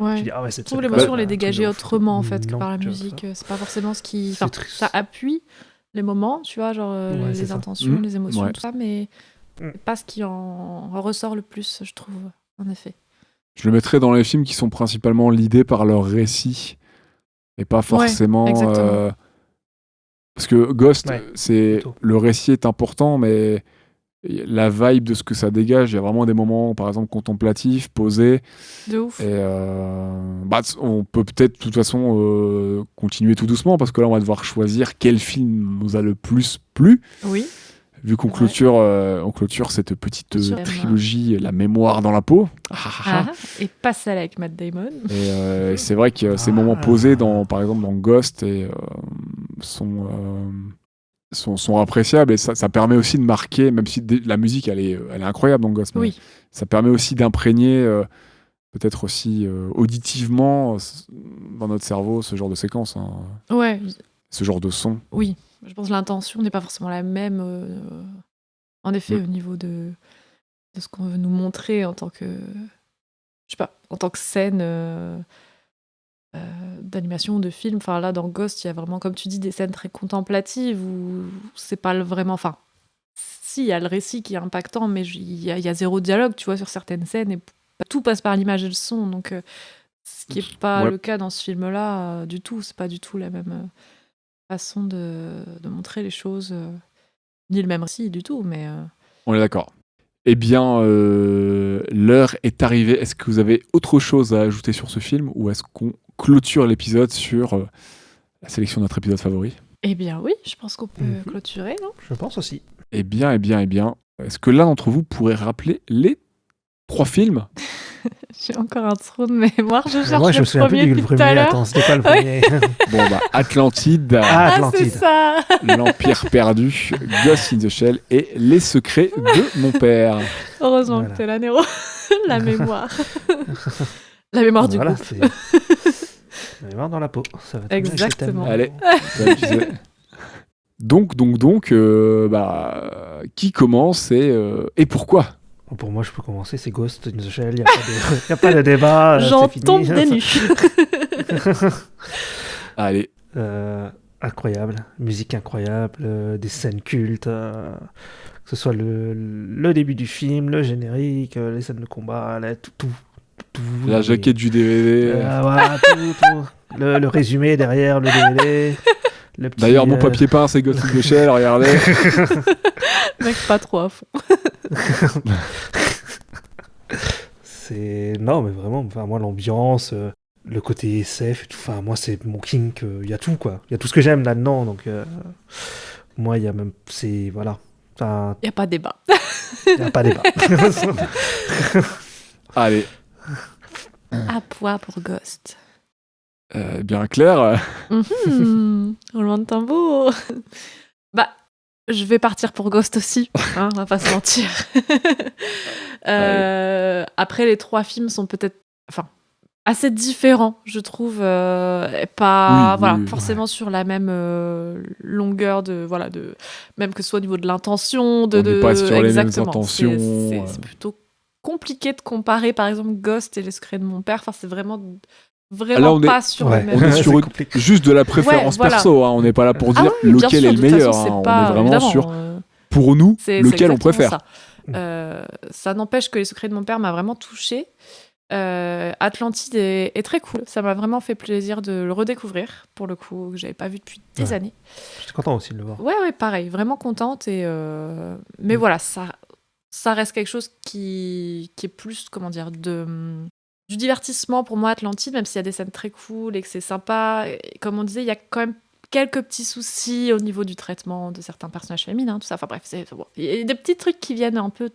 S6: Ouais.
S7: Tu dis, ah ouais, cette
S6: Je trouve
S7: scène,
S6: l'émotion,
S7: ouais,
S6: elle est
S7: un truc
S6: dégagée
S7: de ouf.
S6: autrement, en fait, que
S7: Non,
S6: par la
S7: tu vois,
S6: musique.
S7: ça.
S6: C'est pas forcément ce qui.
S7: C'est
S6: Enfin,
S7: triste.
S6: ça appuie les moments, tu vois, genre
S7: Ouais, c'est
S6: les
S7: ça.
S6: intentions, les émotions,
S5: Ouais.
S6: tout ça, mais
S7: Mm.
S6: c'est pas ce qui en ressort le plus, je trouve, en effet.
S5: Je le mettrais dans les films qui sont principalement lidés par leur récit, et pas forcément...
S6: exactement.
S5: parce que Ghost,
S7: Ouais, plutôt.
S5: le récit est important, mais la vibe de ce que ça dégage, il y a vraiment des moments, par exemple, contemplatifs, posés,
S6: De ouf.
S5: et on peut peut-être, de toute façon, continuer tout doucement, parce que là, on va devoir choisir quel film nous a le plus plu.
S6: Oui.
S5: vu qu'on
S6: Ouais.
S5: clôture cette petite
S6: Sur la
S5: trilogie, La mémoire dans la peau.
S6: Et pas celle avec Matt Damon.
S5: Et c'est vrai que ces moments posés, par exemple dans Ghost, sont appréciables et ça permet aussi de marquer, même si la musique elle est incroyable dans Ghost, mais
S6: Oui.
S5: ça permet aussi d'imprégner peut-être aussi auditivement dans notre cerveau ce genre de séquence, hein,
S6: Ouais,
S5: ce genre de son.
S6: oui. Je pense que l'intention n'est pas forcément la même, en effet,
S5: Mm.
S6: au niveau de ce qu'on veut nous montrer en tant que, je sais pas, en tant que scène d'animation ou de film. Enfin, là, dans Ghost, il y a vraiment, comme tu dis, des scènes très contemplatives où c'est pas vraiment. Enfin, si, il y a le récit qui est impactant, mais il y a zéro dialogue, tu vois, sur certaines scènes et tout passe par l'image et le son. Donc, ce qui est pas
S5: Ouais.
S6: le cas dans ce film-là du tout. C'est pas du tout la même façon de montrer les choses, ni le même récit du tout, mais
S5: On est d'accord. Eh bien, l'heure est arrivée. Est-ce que vous avez autre chose à ajouter sur ce film ou est-ce qu'on clôture l'épisode sur la sélection de notre épisode favori ?
S6: eh bien oui, je pense qu'on peut
S7: Mhm.
S6: clôturer, non?
S7: Je pense aussi.
S5: Eh bien. Est-ce que l'un d'entre vous pourrait rappeler les 3 films ?
S6: J'ai encore un trou de mémoire, je cherche
S7: Moi, je
S6: le
S7: me souviens plus
S6: premier
S7: du
S6: depuis tout à
S7: premier.
S6: l'heure.
S7: Attends, c'était quoi le
S6: Ouais.
S7: premier?
S5: Bon, Atlantide,
S7: Ah,
S6: Ah, c'est
S7: Atlantide.
S6: ça.
S5: L'Empire perdu, Ghost in the Shell et Les secrets de mon père.
S6: Heureusement
S7: Voilà.
S6: que t'es là, Néro. La mémoire. La mémoire du
S7: Voilà,
S6: groupe.
S7: c'est... La mémoire dans la peau. Ça va très bien avec ces
S6: Exactement.
S7: thèmes.
S5: Allez. Donc, qui commence et pourquoi ?
S7: Bon, pour moi, je peux commencer. C'est Ghost in the Shell. Il n'y a pas de débat.
S6: J'en
S7: c'est fini.
S6: tombe des nues.
S5: Allez,
S7: Incroyable. Musique incroyable. Des scènes cultes. Que ce soit le début du film, le générique, les scènes de combat, tout.
S5: la jaquette du DVD.
S7: Voilà, tout. Le résumé derrière le DVD. Le petit,
S5: D'ailleurs, mon papier peint, c'est Ghost in the Shell, regardez.
S6: Mec, pas trop à fond.
S7: Non, mais vraiment, enfin, moi, l'ambiance, le côté SF, et tout, enfin, moi, c'est mon kink, il y a tout, quoi. Il y a tout ce que j'aime là-dedans, donc moi, il y a même, c'est, voilà. Enfin,
S6: Y a pas débat.
S7: il n'y a pas débat.
S5: Allez,
S6: À poids pour Ghost.
S5: bien clair.
S6: Roulement de tambour. Je vais partir pour Ghost aussi, hein, on va pas se mentir. Après, les 3 films sont peut-être, assez différents, je trouve, et pas,
S5: Oui,
S6: forcément sur la même longueur même que ce soit au niveau de l'intention,
S5: On n'est pas sur les mêmes
S6: exactement.
S5: intentions,
S6: C'est plutôt compliqué de comparer, par exemple, Ghost et Les secrets de mon père. Enfin, c'est vraiment
S5: Là, on est-
S6: pas sur
S7: Ouais.
S6: le même.
S5: On est sur
S7: C'est compliqué.
S5: juste de la préférence
S6: Ouais, voilà.
S5: perso, hein. On n'est pas là pour
S6: Ah
S5: dire
S6: oui, bien
S5: lequel
S6: sûr,
S5: est le
S6: de toute
S5: meilleur.
S6: façon, c'est
S5: hein. On
S6: pas-
S5: est vraiment
S6: évidemment,
S5: sur, pour nous,
S6: c'est
S5: lequel on
S6: exactement
S5: préfère.
S6: ça n'empêche que Les secrets de mon père m'a vraiment touchée. Atlantide est très cool. Ça m'a vraiment fait plaisir de le redécouvrir, pour le coup, que j'avais pas vu depuis des
S7: Ouais.
S6: années.
S7: J'étais content aussi de le voir.
S6: Ouais, pareil, vraiment contente. Mais voilà, ça reste quelque chose qui est plus, comment dire, du divertissement pour moi, Atlantide, même s'il y a des scènes très cool et que c'est sympa. Et comme on disait, il y a quand même quelques petits soucis au niveau du traitement de certains personnages féminins, tout ça. Enfin bref, bon. Il y a des petits trucs qui viennent un peu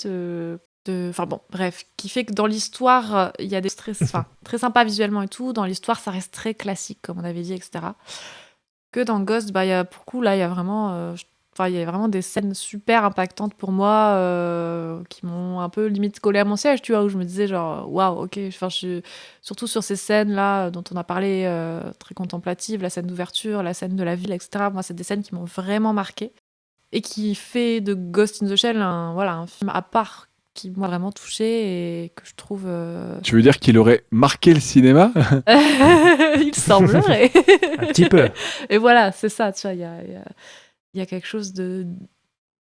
S6: enfin bon, bref, qui fait que dans l'histoire, il y a des stress, très sympa visuellement et tout. Dans l'histoire, ça reste très classique, comme on avait dit, etc. Que dans Ghost, il y a, pour le coup, là, il y a vraiment, il y a vraiment des scènes super impactantes pour moi, qui m'ont un peu limite collé à mon siège, tu vois, où je me disais genre, waouh, ok, surtout sur ces scènes-là dont on a parlé, très contemplatives, la scène d'ouverture, la scène de la ville, etc. Moi, c'est des scènes qui m'ont vraiment marqué et qui fait de Ghost in the Shell un film à part qui m'a vraiment touchée et que je trouve...
S5: Tu veux dire qu'il aurait marqué le cinéma ?
S6: Il semblerait.
S7: Un petit peu.
S6: Et voilà, c'est ça, tu vois, il y a quelque chose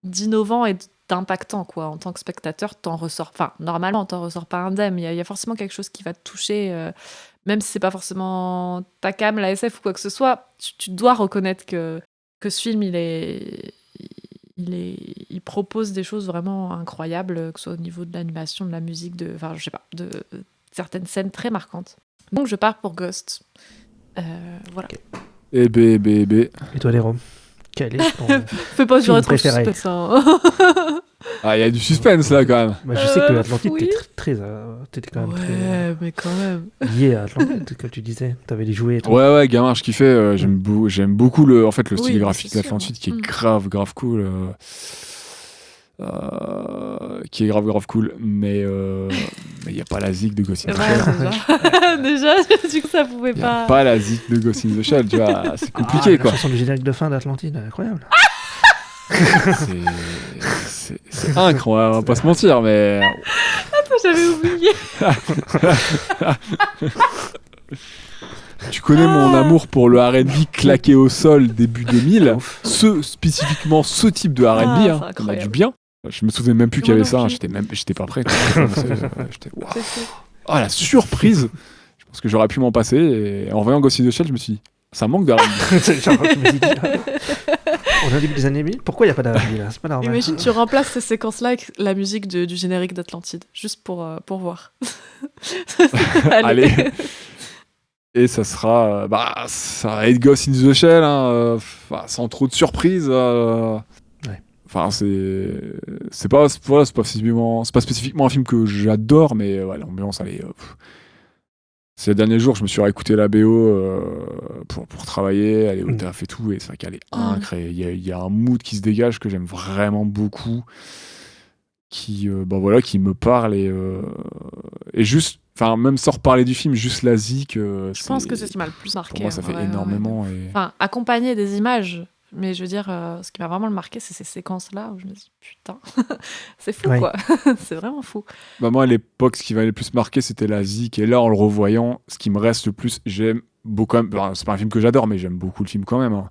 S6: d'innovant et d'impactant, quoi. En tant que spectateur, t'en ressors... Enfin, normalement, t'en ressors pas indemne. Il y a forcément quelque chose qui va te toucher, même si c'est pas forcément ta cam, la SF ou quoi que ce soit. Tu dois reconnaître que ce film, il propose des choses vraiment incroyables, que ce soit au niveau de l'animation, de la musique, de certaines scènes très marquantes. Donc, je pars pour Ghost. Voilà.
S5: Eh ben.
S7: Et toi, Léro? Quel est ton...
S6: Fais pas durer
S7: film
S6: trop le
S7: préféré.
S6: suspense.
S5: Ah, il y a du suspense là quand même.
S7: Bah, je sais que Atlantide,
S6: oui.
S7: t'étais quand même
S6: Ouais, mais quand même.
S7: très lié à Atlantide, comme tu disais. T'avais les jouets et tout.
S5: Ouais, gamin, je kiffais. J'aime beaucoup le style
S6: Oui,
S5: graphique
S6: c'est sûr.
S5: d'Atlantide qui est grave cool. Qui est grave cool. Mais il n'y a pas la zik de Ghost in the
S6: Ouais,
S5: Shell.
S6: déjà, du coup, ça pouvait
S5: Il n'y a
S6: pas.
S5: pas la zik de Ghost in the Shell, tu vois. C'est compliqué
S7: La
S5: quoi.
S7: chanson du générique de fin d'Atlantide, incroyable.
S5: C'est incroyable, on va pas se mentir, mais.
S6: J'avais oublié.
S5: Tu connais mon amour pour le R&B claqué au sol début 2000, spécifiquement ce type de R&B,
S6: Ah,
S5: hein,
S6: c'est
S5: on a
S6: incroyable.
S5: du bien. Je me souvenais même plus qu'il y
S6: Moi
S5: avait
S6: non
S5: ça, hein,
S6: plus.
S5: j'étais pas prêt. J'étais, waouh.
S6: C'est fou.
S5: Ah, la surprise. Je pense que j'aurais pu m'en passer, et en voyant Ghost in the Shell, je me suis dit, ça manque d'R&B.
S7: Genre, je me suis dit, on est au début des années 2000, pourquoi il n'y a pas d'R&B là? C'est pas normal.
S6: Imagine, tu remplaces ces séquences-là avec la musique du générique d'Atlantide, juste pour voir.
S5: Allez. Et ça sera, ça va être Ghost in the Shell, hein, sans trop de surprises. Enfin, c'est pas spécifiquement un film que j'adore, mais ouais, l'ambiance, elle est. Ces derniers jours, je me suis réécouté la BO pour travailler, aller au taf et tout, et c'est vrai qu'elle est incroyable. Il y a un mood qui se dégage que j'aime vraiment beaucoup, qui me parle et juste. Enfin, même sans reparler du film, juste la zik.
S6: Je pense que c'est ce qui m'a le plus marqué.
S5: Pour moi, ça fait
S6: ouais,
S5: énormément.
S6: ouais.
S5: Et...
S6: Enfin, accompagné des images. Mais je veux dire, ce qui m'a vraiment le marqué, c'est ces séquences-là où je me dis, putain, c'est fou,
S7: Ouais.
S6: quoi. C'est vraiment fou.
S5: Bah moi, à l'époque, ce qui m'avait le plus marqué, c'était la zik. Et là, en le revoyant, ce qui me reste le plus, j'aime beaucoup. C'est pas un film que j'adore, mais j'aime beaucoup le film quand même. Hein.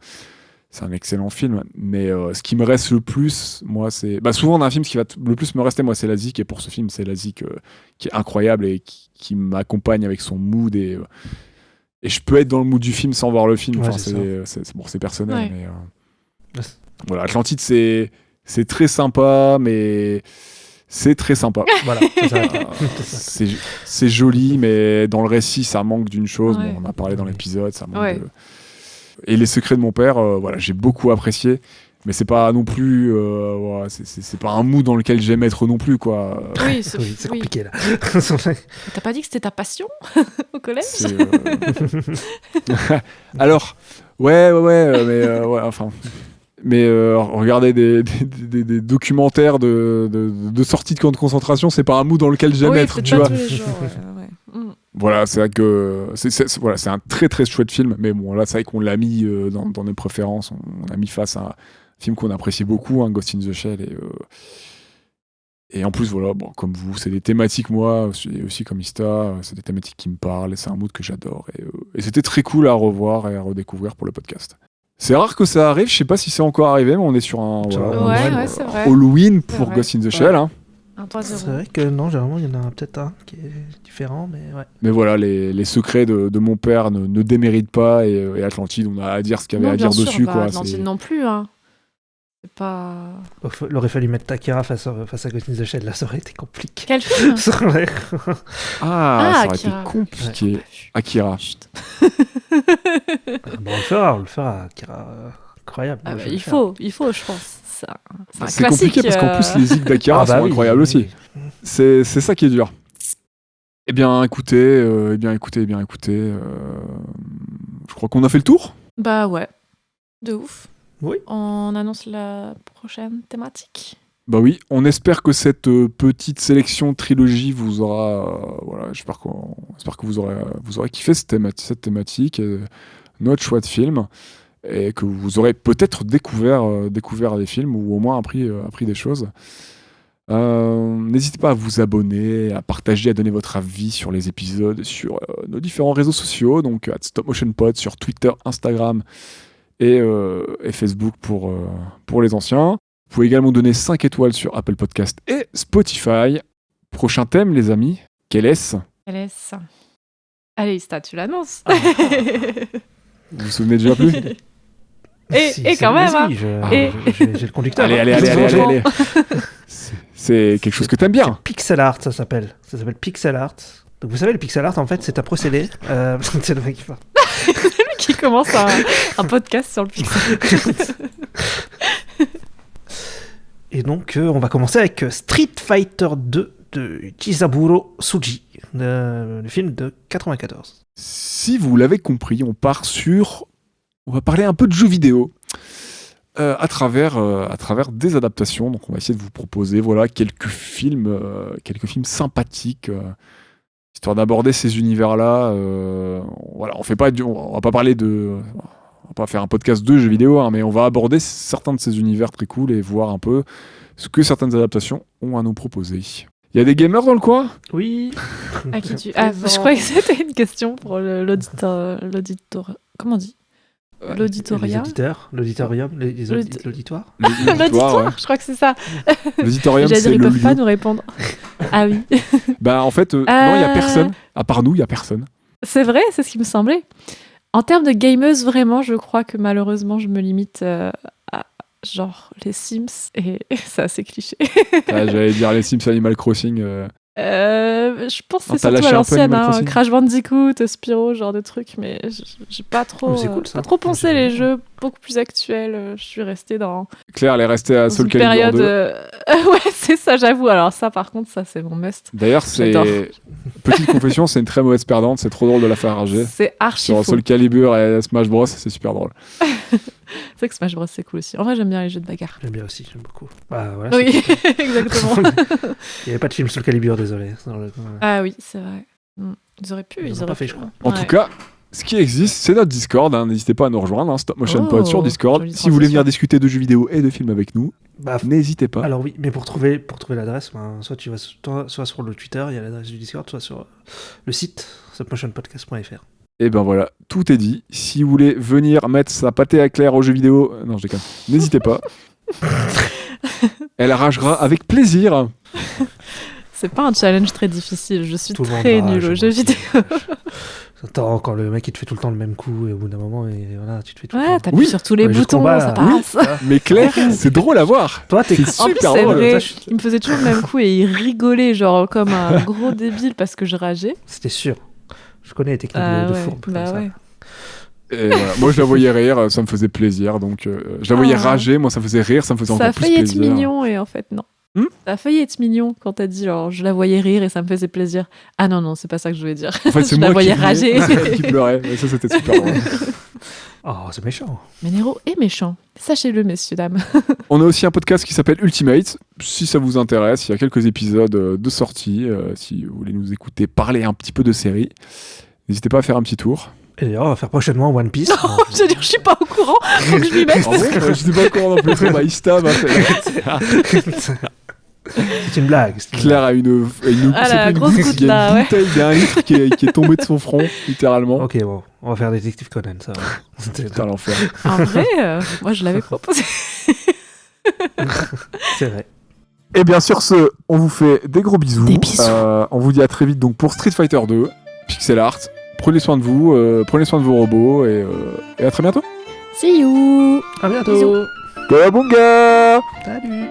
S5: C'est un excellent film. Mais ce qui me reste le plus, moi, c'est. Souvent, dans un film, ce qui va le plus me rester, moi, c'est la zik. Et pour ce film, c'est la zik qui est incroyable et qui m'accompagne avec son mood. Et je peux être dans le mood du film sans voir le film.
S7: Ouais,
S5: Enfin, c'est personnel.
S6: Ouais.
S5: Mais, voilà, Atlantide, c'est très sympa, mais c'est très sympa.
S7: Voilà, c'est ça.
S5: C'est joli, mais dans le récit, ça manque d'une chose.
S6: Ouais.
S5: Bon, on en a parlé dans l'épisode, ça manque
S6: Ouais.
S5: de... Et Les Secrets de mon père, voilà, j'ai beaucoup apprécié, mais c'est pas non plus... voilà, c'est pas un mood dans lequel j'aime être non plus, quoi.
S6: Oui,
S7: C'est
S6: oui.
S7: compliqué là.
S6: T'as pas dit que c'était ta passion au collège?
S5: C'est, Alors, ouais, mais ouais, enfin... Mais regarder des documentaires de sortie de camp de concentration, c'est pas un mood dans lequel j'aime
S6: Oui,
S5: être,
S6: peut-être
S5: tu
S6: pas
S5: vois.
S6: tous les jours, ouais.
S5: Voilà, c'est vrai que voilà, c'est un très très chouette film, mais bon, là, c'est vrai qu'on l'a mis dans nos préférences, on a mis face à un film qu'on appréciait beaucoup, hein, Ghost in the Shell, et en plus, voilà, bon, comme vous, c'est des thématiques, moi, aussi comme Ista, c'est des thématiques qui me parlent, et c'est un mood que j'adore, et c'était très cool à revoir et à redécouvrir pour le podcast. C'est rare que ça arrive, je sais pas si c'est encore arrivé, mais on est sur un
S6: Ouais, c'est vrai.
S5: Halloween
S6: C'est
S5: pour
S6: vrai.
S5: Ghost in the Shell, hein.
S6: Un
S7: C'est
S6: 3-0.
S7: vrai que non, généralement, il y en a peut-être un qui est différent, mais ouais.
S5: Mais voilà, les secrets de mon père ne déméritent pas, et Atlantide, on a à dire ce qu'il y avait à dire
S6: bien sûr,
S5: dessus, quoi.
S6: Atlantide non plus, hein. C'est pas...
S7: Il aurait fallu mettre Takira face à Ghost in the Shell, là, ça aurait été compliqué.
S6: Quel film?
S7: Ça aurait-
S5: ça aurait
S6: Akira.
S5: été compliqué. Akira.
S6: Chut.
S7: Bon, on le fera, Akira. Incroyable.
S6: Ah
S7: Moi,
S6: bah,
S7: je vais
S6: il
S7: le faire.
S6: faut, je pense. C'est un
S5: C'est
S6: classique,
S5: compliqué parce qu'en plus, les zik d'Akira
S7: Ah bah
S5: sont
S7: oui,
S5: incroyables
S7: oui,
S5: aussi.
S7: oui.
S5: C'est ça qui est dur. Eh bien, écoutez, je crois qu'on a fait le tour.
S6: Bah ouais, de ouf.
S7: Oui.
S6: On annonce la prochaine thématique.
S5: Bah oui, on espère que cette petite sélection trilogie vous aura... voilà, j'espère que vous aurez kiffé cette thématique, notre choix de film, et que vous aurez peut-être découvert des films, ou au moins appris des choses. N'hésitez pas à vous abonner, à partager, à donner votre avis sur les épisodes, sur nos différents réseaux sociaux, donc @StopMotionPod sur Twitter, Instagram et Facebook pour les anciens. Vous pouvez également donner 5 étoiles sur Apple Podcast et Spotify. Prochain thème, les amis, quel est-ce ?
S6: Quel est-ce ? Allez, Ista, tu l'annonces.
S5: Vous vous souvenez déjà plus ?
S6: Et quand même, hein.
S7: J'ai le conducteur.
S5: Allez. C'est quelque chose que t'aimes bien.
S7: Pixel art, ça s'appelle. Ça s'appelle pixel art. Donc vous savez, le pixel art, en fait, c'est un procédé. C'est le mec qui parle.
S6: qui commence un podcast sur le pixel.
S7: Et donc, on va commencer avec Street Fighter 2 de Chizaburo Tsuji, le film de 94.
S5: Si vous l'avez compris, on va parler un peu de jeux vidéo à travers des adaptations. Donc on va essayer de vous proposer quelques films sympathiques, histoire d'aborder ces univers-là. On va pas parler on va pas faire un podcast de jeux vidéo, hein, mais on va aborder certains de ces univers très cool et voir un peu ce que certaines adaptations ont à nous proposer. Il y a des gamers dans le coin ?
S7: Oui.
S6: Je croyais que c'était une question pour l'auditeur. Comment on dit ? L'auditoria.
S7: Les auditeurs, l'auditorium, l'auditoire.
S6: L'auditoire,
S5: ouais.
S6: je crois que c'est ça.
S5: L'auditorium,
S6: J'allais dire,
S5: c'est
S6: ils
S5: le
S6: peuvent pas
S5: lieu.
S6: nous répondre. Ah oui.
S5: En fait, non, il y a personne. À part nous, il y a personne.
S6: C'est vrai, c'est ce qui me semblait. En termes de gameuse, vraiment, je crois que malheureusement, je me limite à genre les Sims et c'est assez cliché.
S5: J'allais dire les Sims, Animal Crossing.
S6: Je pense que
S5: Non,
S6: c'est
S5: t'as
S6: surtout
S5: lâché
S6: à
S5: un peu
S6: l'ancienne,
S5: Animal Crossing.
S6: Crash Bandicoot, Spyro, genre de trucs, mais j'ai pas trop,
S7: Mais c'est cool, ça.
S6: pas trop pensé
S7: J'aime
S6: les
S7: bien.
S6: jeux beaucoup plus actuels. Je suis restée dans
S5: Claire, elle est restée à Soul
S6: une
S5: Calibur
S6: période.
S5: 2.
S6: Ouais, c'est ça, j'avoue. Alors ça, par contre, ça c'est mon must.
S5: D'ailleurs,
S6: J'adore.
S5: petite confession, c'est une très mauvaise perdante. C'est trop drôle de la faire rager.
S6: C'est archi
S5: Sur
S6: faux.
S5: Soul Calibur et Smash Bros, c'est super drôle.
S6: C'est vrai que Smash Bros c'est cool aussi. En vrai, j'aime bien les jeux de bagarre.
S7: J'aime bien aussi, j'aime beaucoup. Voilà,
S6: Oui,
S7: c'est-
S6: exactement.
S7: Il n'y avait pas de film sur le Calibur, désolé.
S6: Ah oui, c'est vrai. Ils auraient pu.
S7: Ils
S6: Ils
S7: ont
S6: auraient
S7: pas fait,
S6: pu.
S7: je crois.
S5: En tout cas, ce qui existe, c'est notre Discord. Hein. N'hésitez pas à nous rejoindre. Hein. Stop Motion Pod sur Discord.
S6: jolie
S5: Si vous voulez
S6: transition.
S5: venir discuter de jeux vidéo et de films avec nous,
S7: Bah,
S5: n'hésitez pas.
S7: alors oui, mais pour trouver l'adresse, soit tu vas soit sur le Twitter, il y a l'adresse du Discord, soit sur le site stopmotionpodcast.fr.
S5: Et ben voilà, tout est dit. Si vous voulez venir mettre sa pâtée à Claire aux jeux vidéo, non, je déconne. N'hésitez pas. Elle ragera avec plaisir.
S6: C'est pas un challenge très difficile. Je suis
S7: Tout le monde
S6: très
S7: rage,
S6: nulle aux
S7: moi
S6: jeux
S7: aussi.
S6: vidéo.
S7: Attends, quand le mec il te fait tout le temps le même coup, et au bout d'un moment, et voilà, tu te fais tout le
S6: Ouais,
S7: temps.
S6: t'appuies
S5: Oui.
S6: sur tous les
S7: Ouais, juste
S6: boutons,
S7: combat,
S6: ça
S7: là.
S6: passe.
S5: Mais Claire, c'est drôle à voir.
S7: Toi, t'es
S5: C'est
S6: En plus,
S5: super
S6: c'est
S5: drôle.
S6: vrai,
S7: Ça, je-
S6: il me faisait toujours le même coup et il rigolait, genre comme un gros débile parce que je rageais.
S7: C'était sûr. Je connais les techniques de
S6: Ouais,
S7: fourbe
S6: bah
S7: comme ça.
S6: ouais.
S5: Et voilà. Moi, je la voyais rire, ça me faisait plaisir. Donc, je la voyais
S6: Ah.
S5: rager, moi, ça me faisait rire, ça me faisait
S6: Ça
S5: encore
S6: a
S5: plus
S6: failli être
S5: plaisir.
S6: mignon et en fait, non. Ça a failli être mignon quand t'as dit, genre, je la voyais rire et ça me faisait plaisir. Ah non, c'est pas ça que je voulais dire.
S5: En fait, c'est
S6: je
S5: moi
S6: la voyais
S5: qui
S6: rager.
S5: qui pleurait. Mais ça, c'était super drôle.
S7: Oh, c'est méchant.
S6: Mais Nero est méchant. Sachez-le, messieurs, dames.
S5: On a aussi un podcast qui s'appelle Ultimate. Si ça vous intéresse, il y a quelques épisodes de sortie. Si vous voulez nous écouter parler un petit peu de séries, n'hésitez pas à faire un petit tour.
S7: Et d'ailleurs, on va faire prochainement One Piece.
S6: Je veux dire, je suis pas au courant. Faut que je m'y mette.
S5: En vrai, je sais pas comment non plus. Bah, il se tape, hein,
S7: C'est une blague. c'est une
S5: Claire a une
S6: Ah,
S5: c'est
S6: la
S5: pas une
S6: grosse
S5: goutte,
S6: goutte
S5: il y a
S6: là,
S5: une
S6: ouais.
S5: bouteille, il y a un litre qui est tombé de son front, littéralement.
S7: blague. Ok, bon, on va faire Détective Conan, ça va.
S5: Putain, l'enfer.
S6: En vrai, moi, je l'avais proposé.
S7: C'est vrai.
S5: Et bien sur ce, on vous fait des gros bisous.
S6: Des bisous.
S5: On vous dit à très vite donc pour Street Fighter 2, Pixel Art. Prenez soin de vous, prenez soin de vos robots et à très bientôt.
S6: See you.
S7: À bientôt.
S6: Bisous.
S5: Kawabunga!
S7: Salut.